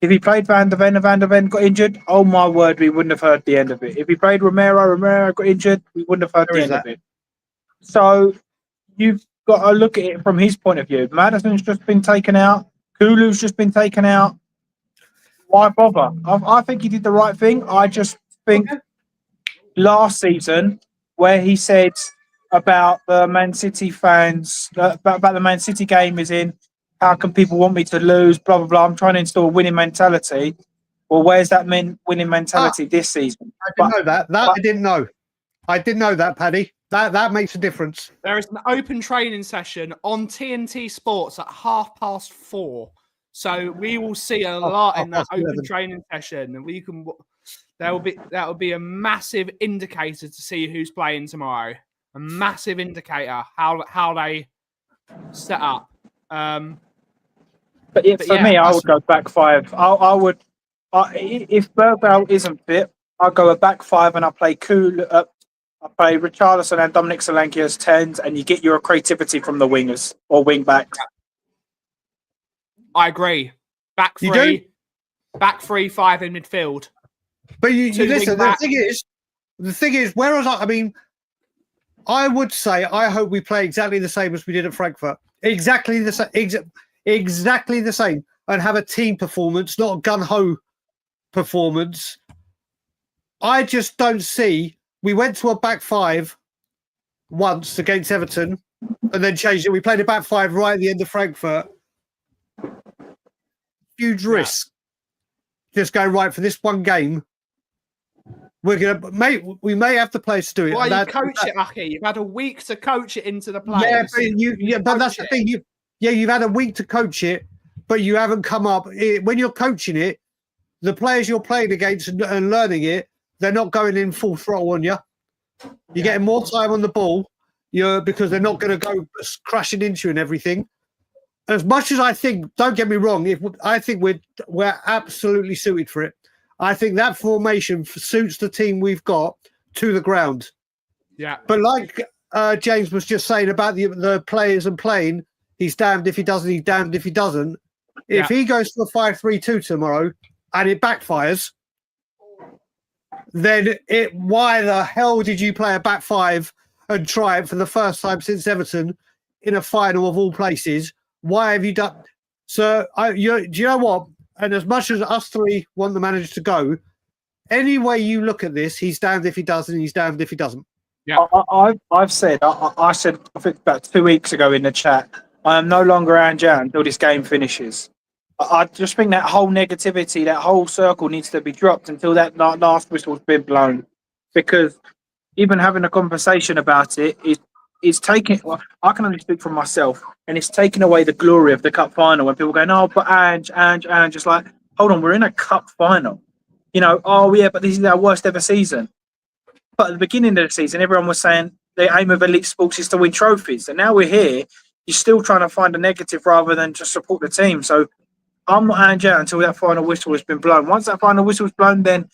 If he played Van der Ven and Van der Ven got injured, oh my word, we wouldn't have heard the end of it. If he played Romero got injured, we wouldn't have heard the end of it. So you've got to look at it from his point of view. Madison's just been taken out. Kulu's just been taken out. Why bother? I think he did the right thing. I just think last season, where he said about the Man City fans, about the Man City game is in, how can people want me to lose, blah, blah, blah. I'm trying to install a winning mentality. Well, where's that winning mentality this season?
I didn't know that. I didn't know. I didn't know that, Paddy. That makes a difference.
There is an open training session on TNT Sports at 4:30. So we will see a lot in that open training session, and that will be a massive indicator to see who's playing tomorrow. A massive indicator how they set up.
But for me, I would go back 5. I would, if Bilbao isn't fit, I'll go a back 5 and I'll play I play Richarlison and Dominic Solanke as 10s, and you get your creativity from the wingers or wing backs.
I agree. Back 3, 5 in midfield.
But you listen. The thing is, whereas I would say I hope we play exactly the same as we did at Frankfurt. Exactly the same. Exactly the same, and have a team performance, not a gun-ho performance. I just don't see. We went to a back 5 once against Everton and then changed it. We played a back five right at the end of Frankfurt. Huge risk. Just going right for this one game. We may have the players to do it.
Why you coach it, Aki? You've had a week to coach it into the players.
But that's the thing. You've had a week to coach it, but you haven't come up. When you're coaching it, the players you're playing against and learning it, they're not going in full throttle on you. You're getting more time on the ball, because they're not going to go crashing into you and everything. As much as I think, don't get me wrong, I think we're absolutely suited for it. I think that formation suits the team we've got to the ground.
Yeah.
But like James was just saying about the players and playing, he's damned if he doesn't, he's damned if he doesn't. If he goes to a 5-3-2 tomorrow and it backfires, then why the hell did you play a back five and try it for the first time since Everton in a final of all places? Why have you done? So, do you know what? And as much as us three want the manager to go, any way you look at this, he's damned if he does and he's damned if he doesn't.
Yeah.
I've said, I said, I think about 2 weeks ago in the chat, I am no longer Ange until this game finishes. I just think that whole negativity, that whole circle needs to be dropped until that last whistle's been blown. Because even having a conversation about it is taking, well, I can only speak for myself, and it's taking away the glory of the cup final when people go, no, but Ange, just like, hold on, we're in a cup final. Oh yeah, but this is our worst ever season. But at the beginning of the season, everyone was saying the aim of elite sports is to win trophies. And now we're here, you're still trying to find a negative rather than just support the team. So I'm not Ange out until that final whistle has been blown. Once that final whistle is blown, then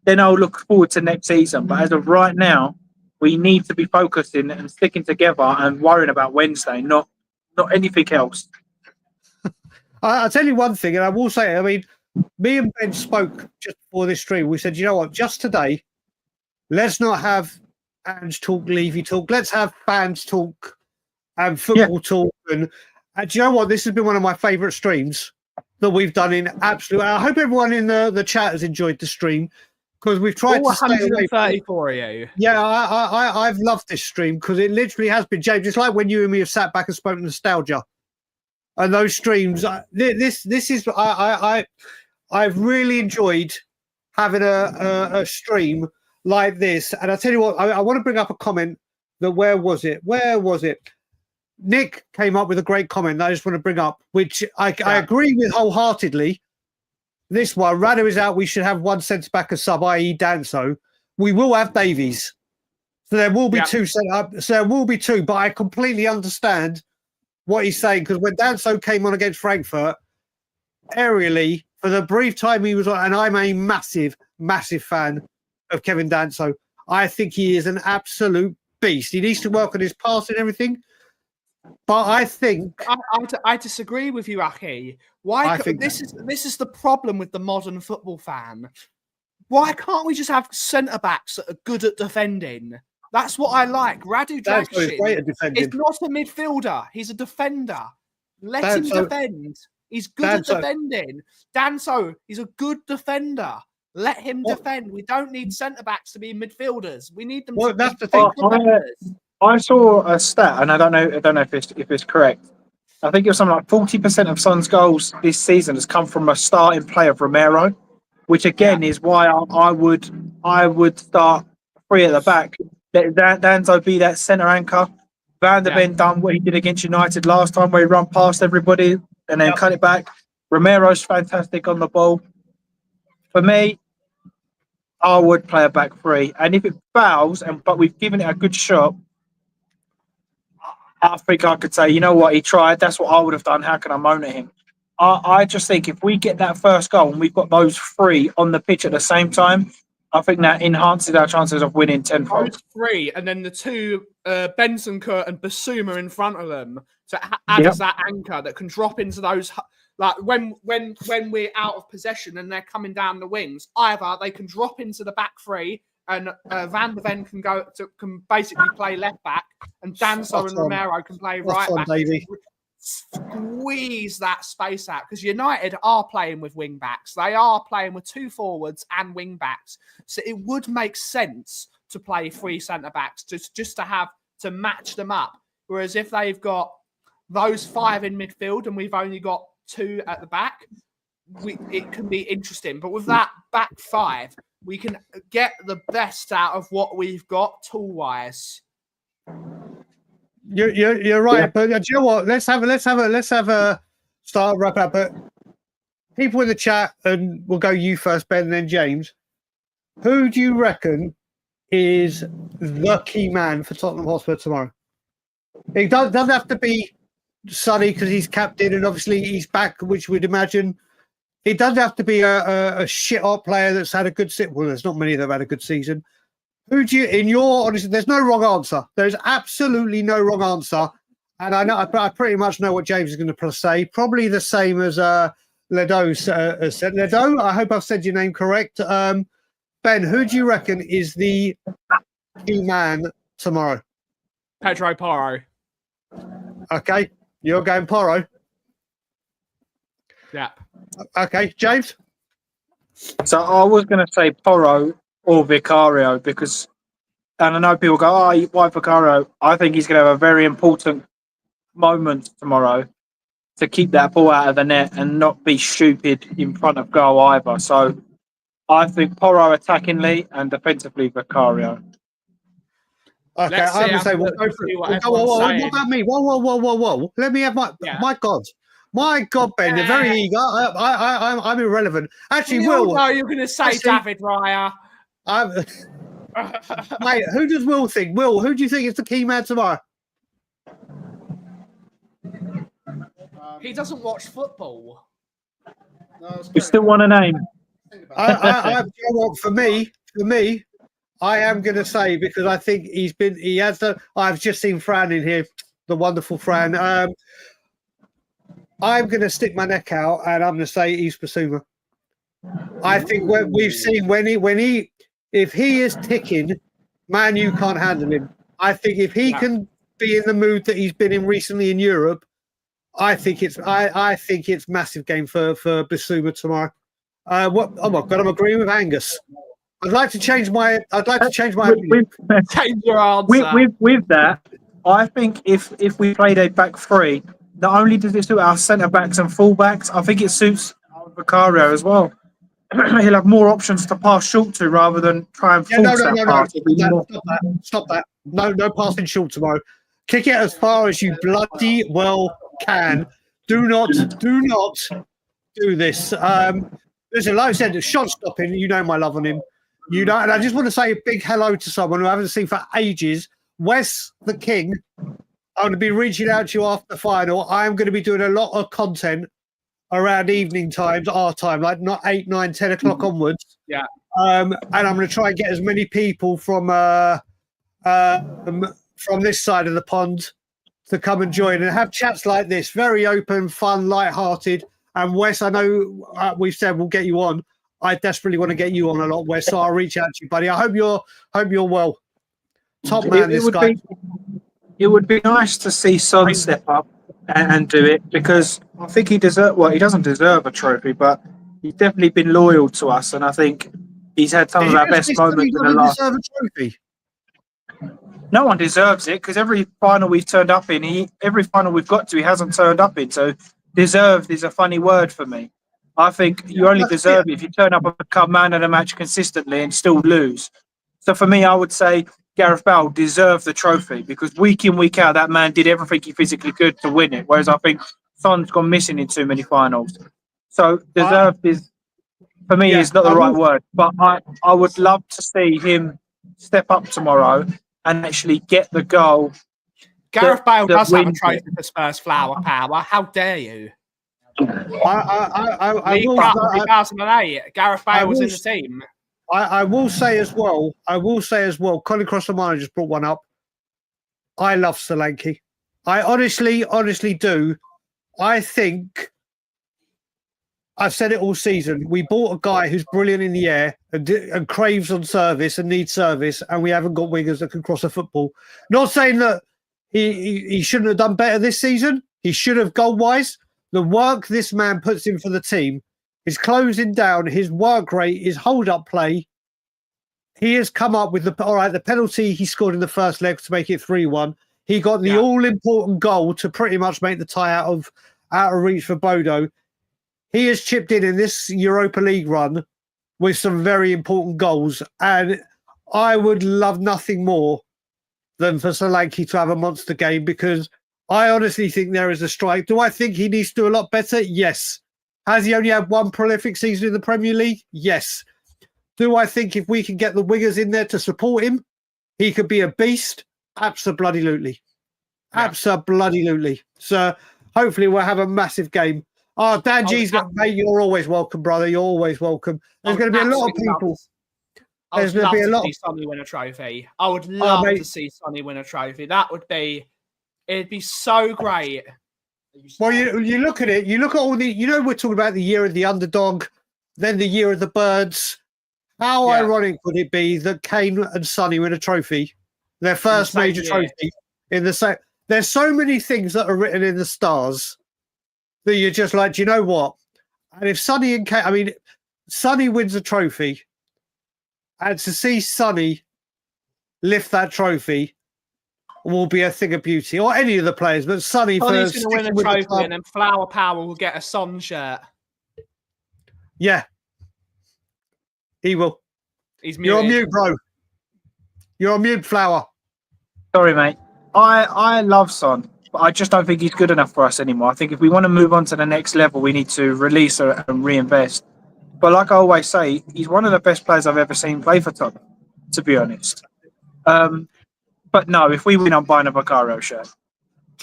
I'll look forward to next season. But as of right now, we need to be focusing and sticking together and worrying about Wednesday, not anything else.
I'll tell you one thing, and I will say, I mean, me and Ben spoke just before this stream. We said, you know what, just today, let's not have Ange talk, Levy talk. Let's have fans talk and football talk. And do you know what? This has been one of my favourite streams that we've done in absolute. I hope everyone in the chat has enjoyed the stream because we've tried to stay away from it.
134 you.
Yeah, I've loved this stream because it literally has been, James. It's like when you and me have sat back and spoken nostalgia. And those streams, this is I've really enjoyed having a stream like this. And I tell you what, I want to bring up a comment that where was it? Nick came up with a great comment that I just want to bring up, which I agree with wholeheartedly. This one, Rado is out. We should have one centre back as sub, i.e. Danso. We will have Davies. So there will be two set up. So there will be two, but I completely understand what he's saying because when Danso came on against Frankfurt, aerially, for the brief time he was on, and I'm a massive, massive fan of Kevin Danso. I think he is an absolute beast. He needs to work on his passing and everything. But I think
I disagree with you, Aki. Why? This is the problem with the modern football fan. Why can't we just have centre backs that are good at defending? That's what I like. Radu Dragshin is not a midfielder. He's a defender. Let him defend. He's good at defending. Danso, he's a good defender. Let him defend. We don't need centre backs to be midfielders. We need them to
that's
be
the thing.
defenders.
I saw a stat, and I don't know if it's correct. I think it was something like 40% of Son's goals this season has come from a starting player of Romero, which again is why I would start three at the back. Let Danzo be that centre anchor. Van der Ven done what he did against United last time, where he run past everybody and then cut it back. Romero's fantastic on the ball. For me, I would play a back three, and if it fails, but we've given it a good shot, I think I could say, you know what, he tried. That's what I would have done. How can I moan at him? I just think if we get that first goal and we've got those three on the pitch at the same time, I think that enhances our chances of winning tenfold.
Those three, and then the two, Bentancur and Basuma in front of them, to add as that anchor that can drop into those. Like when we're out of possession and they're coming down the wings, either they can drop into the back three and Van der Ven can basically play left back, and Danso and Romero can play right back. Squeeze that space out because United are playing with wing backs. They are playing with two forwards and wing backs. So it would make sense to play three centre backs just to have to match them up. Whereas if they've got those 5 in midfield and we've only got 2 at the back, it can be interesting. But with that back 5, we can get the best out of what we've got tool-wise.
You're right, but do you know what? Let's have a start wrap up. But people in the chat, and we'll go you first, Ben, and then James. Who do you reckon is the key man for Tottenham Hotspur tomorrow? It doesn't have to be Sonny because he's captain and obviously he's back, which we'd imagine. It doesn't have to be a shit-hot player that's had a good season. Well, there's not many that have had a good season. Who do you, in your honesty, there's no wrong answer. There's absolutely no wrong answer. And I pretty much know what James is going to say. Probably the same as Ledo said. Ledo, I hope I've said your name correct. Ben, who do you reckon is the key man tomorrow?
Pedro Porro.
Okay, you're going Porro.
Yeah.
Okay, James?
So I was going to say Porro or Vicario because, and I know people go, oh, why Vicario? I think he's going to have a very important moment tomorrow to keep that ball out of the net and not be stupid in front of goal either. So I think Porro attackingly and defensively Vicario.
Okay, I'm going to say, what about me? Whoa. Let me have my God. My God, Ben, you're very eager. I'm irrelevant. Actually, Will.
No, you're going to say David Raya.
Mate, who does Will think? Will, who do you think is the key man tomorrow?
He doesn't watch football.
No,
You still want a name?
For me, I am going to say, because I think I've just seen Fran in here, the wonderful Fran. I'm going to stick my neck out and I'm going to say Yves Bissouma. I think we've seen if he is ticking, Man U can't handle him. I think if he can be in the mood that he's been in recently in Europe, I think it's massive game for Bissouma tomorrow. Oh my God, I'm agreeing with Angus. I'd like to change my opinion.
Change your answer.
With that, I think if we played a back 3, not only does it suit our centre backs and full backs, I think it suits Vicario as well. He'll have more options to pass short to rather than try and force that pass.
Stop that. No passing short tomorrow. Kick it as far as you bloody well can. Do not do this. Listen, like I said, shot stopping, you know my love on him. You know, and I just want to say a big hello to someone who I haven't seen for ages. Wes the King. I'm going to be reaching out to you after the final. I'm going to be doing a lot of content around evening times, our time, like not 8, 9, 10 o'clock onwards.
Yeah.
And I'm going to try and get as many people from this side of the pond to come and join and have chats like this, very open, fun, light-hearted. And Wes, I know we've said we'll get you on. I desperately want to get you on a lot, Wes. So I'll reach out to you, buddy. I hope you're well. Top man, this guy.
It would be nice to see Son step up and do it because I think he doesn't deserve a trophy, but he's definitely been loyal to us, and I think he's had some of our best moments in the last.
Deserve a trophy?
No one deserves it because every final we've turned up in, every final we've got to, he hasn't turned up in. So deserved is a funny word for me. I think you only deserve it if you turn up and become man of the match consistently and still lose. So for me, I would say Gareth Bale deserved the trophy because week in, week out, that man did everything he physically could to win it. Whereas I think Son's gone missing in too many finals. So deserved is, for me, is not the right word. But I would love to see him step up tomorrow and actually get the goal.
Gareth Bale does have a trophy for Spurs flower power. How dare you?
I will,
2008. Gareth Bale was in the team.
I will say as well, Colin Cross-the-Miner just brought one up. I love Solanke. I honestly do. I think I've said it all season. We bought a guy who's brilliant in the air and craves on service and needs service, and we haven't got wingers that can cross a football. Not saying that he shouldn't have done better this season. He should have goal-wise. The work this man puts in for the team, his closing down, his work rate, his hold-up play, he has come up with the penalty he scored in the first leg to make it 3-1. He got the all-important goal to pretty much make the tie out of reach for Bodo. He has chipped in this Europa League run with some very important goals, and I would love nothing more than for Solanke to have a monster game, because I honestly think there is a strike. Do I think he needs to do a lot better? Yes. Has he only had one prolific season in the Premier League? Yes. Do I think if we can get the wingers in there to support him, he could be a beast? Absolutely. Yeah. Absolutely. So hopefully we'll have a massive game. Oh, Dan G's mate, you're always welcome, brother. You're always welcome. There's going to be a lot of people.
There's going to be a lot. See Sonny win a trophy. I would love to see Sonny win a trophy. It'd be so great.
Well, you look at it. You look at all the. We're talking about the year of the underdog, then the year of the birds. How ironic would it be that Kane and Sonny win a trophy, their first major trophy in the same? There's so many things that are written in the stars that you're just like, do you know what? And if Sonny and Kane, Sonny wins a trophy, and to see Sonny lift that trophy will be a thing of beauty, or any of the players, but Sonny
Sonny's going to win a trophy, and then Flower Power will get a Son shirt.
Yeah, he will.
He's
muted. You're on mute, bro. You're on mute, Flower.
Sorry, mate. I love Son, but I just don't think he's good enough for us anymore. I think if we want to move on to the next level, we need to release her and reinvest. But like I always say, he's one of the best players I've ever seen play for Tottenham, to be honest. But no, if we win, I'm buying a Vicario shirt.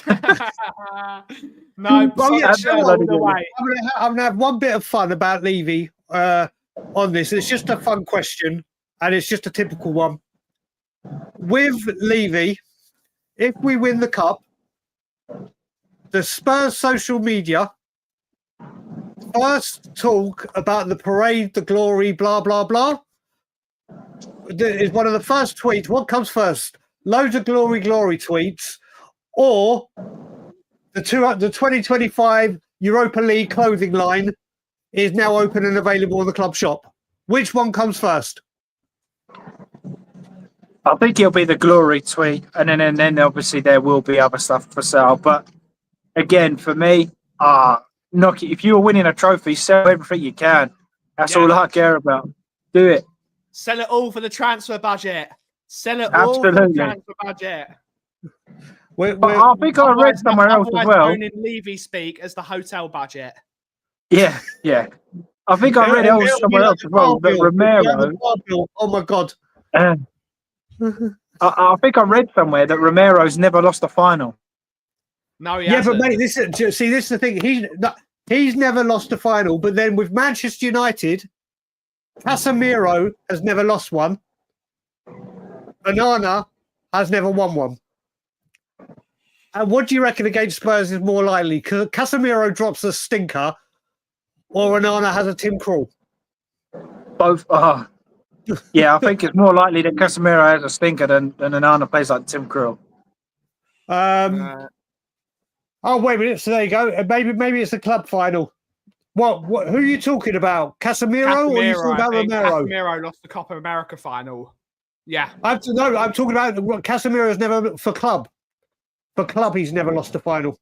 No,
I'm gonna have one bit of fun about Levy on this. It's just a fun question, and it's just a typical one. With Levy, if we win the cup, the Spurs social media first talk about the parade, the glory, blah blah blah. Is one of the first tweets. What comes first? Loads of glory tweets, or the 2025 Europa League clothing line is now open and available in the club shop. Which one comes first?
I think it'll be the glory tweet, and then obviously there will be other stuff for sale. But again, for me, if you were winning a trophy, sell everything you can. That's all I care about. Do it.
Sell it all for the transfer budget. Sell it all for the transfer budget.
I think I read somewhere else as well.
In Levy speak as the hotel budget.
Yeah. I think I read somewhere else as well that Romero.
Oh my God.
I think I read somewhere that Romero's never lost a final.
No, he hasn't.
But mate, this is the thing. He's never lost a final. But then with Manchester United, Casemiro has never lost one. Onana has never won one. And what do you reckon against Spurs is more likely? Casemiro drops a stinker, or Onana has a Tim Krul?
Both. Yeah, I think it's more likely that Casemiro has a stinker than Onana plays like Tim Krul.
Oh, wait a minute. So there you go. Maybe it's the club final. What? Who are you talking about? Casemiro, or are you talking about Romero?
Casemiro lost the Copa America final. Yeah.
I'm talking about Casemiro's never for club. For club, he's never lost a final.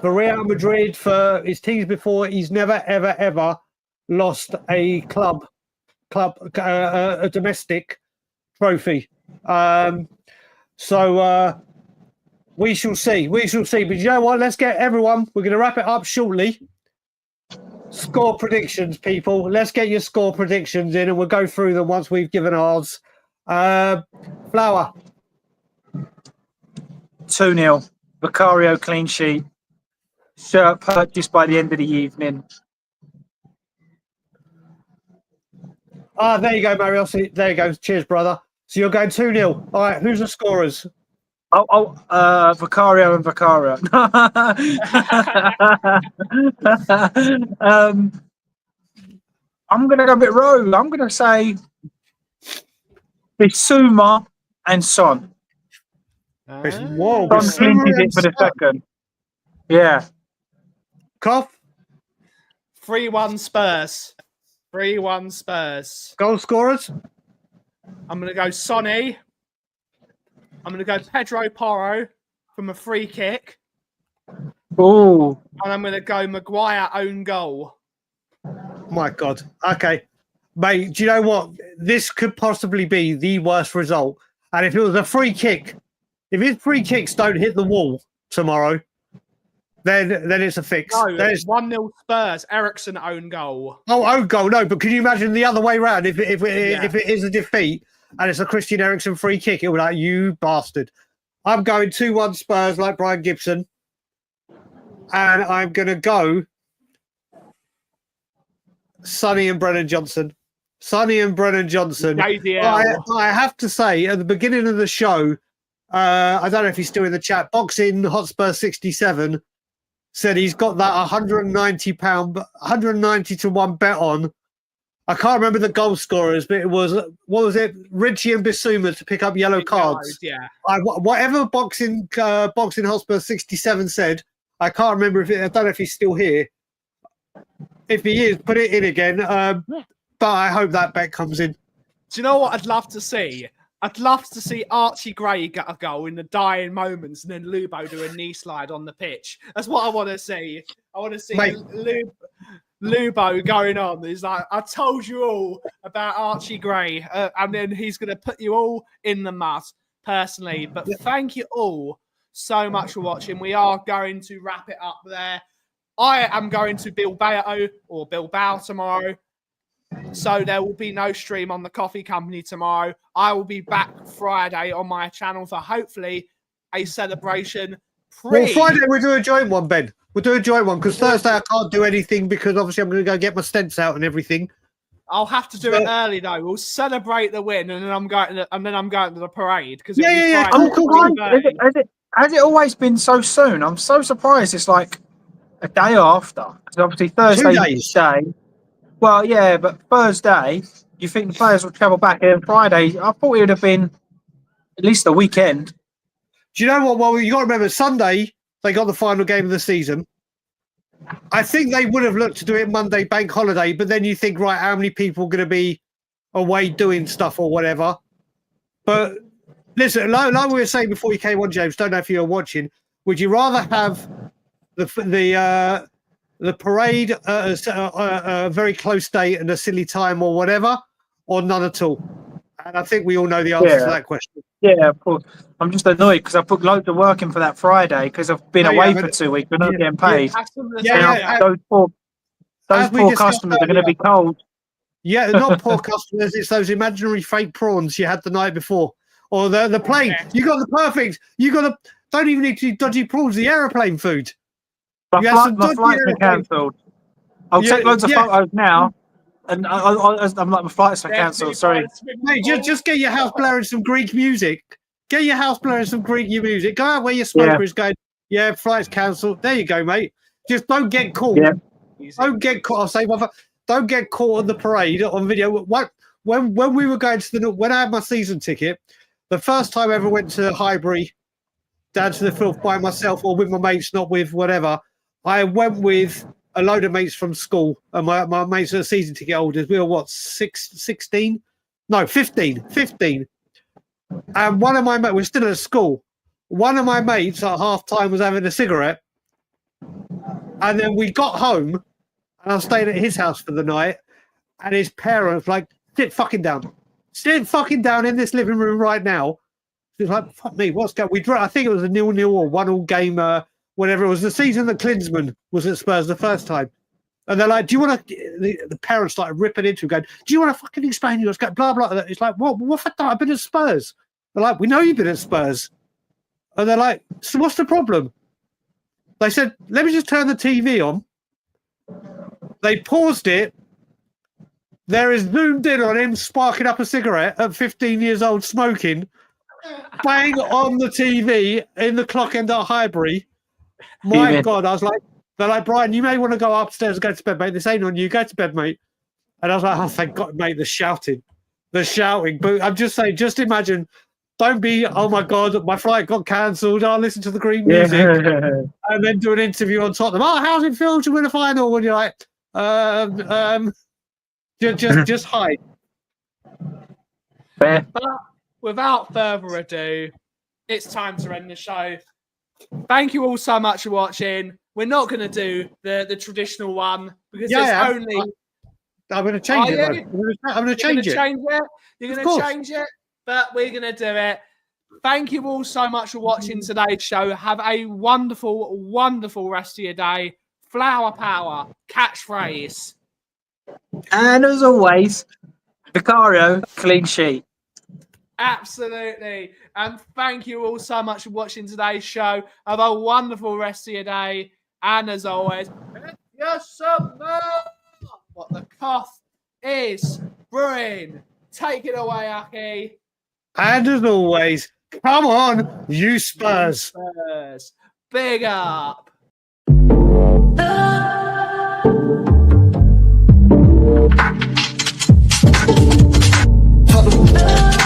For Real Madrid, for his teams before, he's never, ever lost a a domestic trophy. So we shall see. But you know what? Let's get everyone. We're going to wrap it up shortly. Score predictions, people. Let's get your score predictions in, and we'll go through them once we've given ours. Flower.
2-0. Vicario clean sheet. Shirt purchased by the end of the evening.
There you go, Mario. There you go. Cheers, brother. So you're going 2-0. All right, who's the scorers?
Vicario and Vicario. I'm going to go a bit rogue. I'm going to say Bissouma and Son.
Whoa,
Son clinches it for the second. Yeah.
Cough.
3-1 Spurs. 3-1 Spurs.
Goal scorers?
I'm going to go Sonny. I'm going to go Pedro Porro from a free kick.
Oh,
And I'm going to go Maguire own goal.
My God. Okay. Mate, do you know what? This could possibly be the worst result. And if it was a free kick, if his free kicks don't hit the wall tomorrow, then it's a fix.
No,
There's
1-0 Spurs. Ericsson own goal.
oh goal, no. But can you imagine the other way around? If it is a defeat and it's a Christian Eriksen free kick, it would be like, you bastard. I'm going 2-1 Spurs like Brian Gibson. And I'm going to go Sonny and Brennan Johnson. Sonny and Brennan Johnson.
JDL.
I have to say, at the beginning of the show, I don't know if he's still in the chat, Boxing Hotspur 67 said he's got that £190, 190 to 1 bet on. I can't remember the goal scorers, but it was, what was it? Richie and Bissouma to pick up yellow cards.
Yeah.
Whatever Boxing Hotspur 67 said, I can't remember I don't know if he's still here. If he is, put it in again. But I hope that bet comes in.
Do you know what I'd love to see? I'd love to see Archie Gray get a goal in the dying moments and then Lubo do a knee slide on the pitch. That's what I want to see. I want to see Lubo going on. He's like, I told you all about Archie Gray. And then he's going to put you all in the mud, personally. But thank you all so much for watching. We are going to wrap it up there. I am going to Bilbao tomorrow. So there will be no stream on the Coffee Company tomorrow. I will be back Friday on my channel for hopefully a celebration.
Well, Friday we'll do a joint one, Ben. We'll do a joint one because Thursday I can't do anything because obviously I'm going to go get my stents out and everything.
I'll have to do it early though. We'll celebrate the win and then I'm going to the parade because
Has it always been so soon? I'm so surprised. It's like a day after. Obviously Thursday day. Well, yeah, but Thursday, you think the players will travel back, and then Friday, I thought it would have been at least a weekend.
Do you know what? Well, you got to remember, Sunday, they got the final game of the season. I think they would have looked to do it Monday, bank holiday, but then you think, right, how many people are going to be away doing stuff or whatever? But listen, like we were saying before you came on, James, don't know if you were watching, would you rather have the parade at a very close date and a silly time or whatever, or none at all? And I think we all know the answer to that question.
Yeah, of course. I'm just annoyed because I put loads of work in for that Friday because I've been away for 2 weeks, but not getting paid. Those poor customers are going to be cold.
Yeah, not poor customers. It's those imaginary fake prawns you had the night before. Or the plane. You got the perfect. You got the. Don't even need to do dodgy prawns. The aeroplane food.
My flight's been cancelled. I'll take loads of photos now, and I'm like, my flight's been cancelled. Sorry,
mate. Just get your house blaring some Greek music. Get your house blaring some Greek music. Go out where your smoker is going. Yeah, flight's cancelled. There you go, mate. Just don't get caught. Yeah. Don't get caught. I'll say one. Don't get caught on the parade on video. When we were going to when I had my season ticket, the first time I ever went to Highbury, down to the Filth by myself or with my mates, not with whatever. I went with a load of mates from school, and my mates are season ticket holders. We were 16? No, 15. And one of my mates, we're still at school. One of my mates at half time was having a cigarette. And then we got home, and I was staying at his house for the night, and his parents like, sit fucking down. Sit fucking down in this living room right now. He's like, fuck me, what's going on? I think it was a 0-0 or 1-1 game, whatever. It was the season that Klinsmann was at Spurs the first time. And they're like, do you want to, the parents started ripping into him, going, do you want to fucking explain yours? Blah, blah. It's like, what for that? I've been at Spurs. They're like, we know you've been at Spurs. And they're like, so what's the problem? They said, let me just turn the TV on. They paused it. There is zoomed in on him sparking up a cigarette at 15 years old, smoking, bang on the TV in the clock end at Highbury. My God, I was like, they're like, Brian, you may want to go upstairs and go to bed, mate. This ain't on you. Go to bed, mate. And I was like, oh, thank God, mate, the shouting. But I'm just saying, just imagine, don't be, oh my God, my flight got cancelled. I'll listen to the green music and then do an interview on Tottenham. Oh, how's it feel to win a final? When you're like, just hide.
Fair.
But without further ado, it's time to end the show. Thank you all so much for watching. We're not going to do the traditional one because there's only.
I'm going to change it.
Are
Though.
you?
I'm going to change it.
You're going to change it, but we're going to do it. Thank you all so much for watching today's show. Have a wonderful, wonderful rest of your day. Flower power, catchphrase.
And as always, Vicario, clean sheet.
Absolutely. And thank you all so much for watching today's show. Have a wonderful rest of your day. And as always, yes, what the cough is brewing. Take it away, Aki.
And as always, come on, you Spurs.
Spurs. Big up.
Tottenham Hotspur.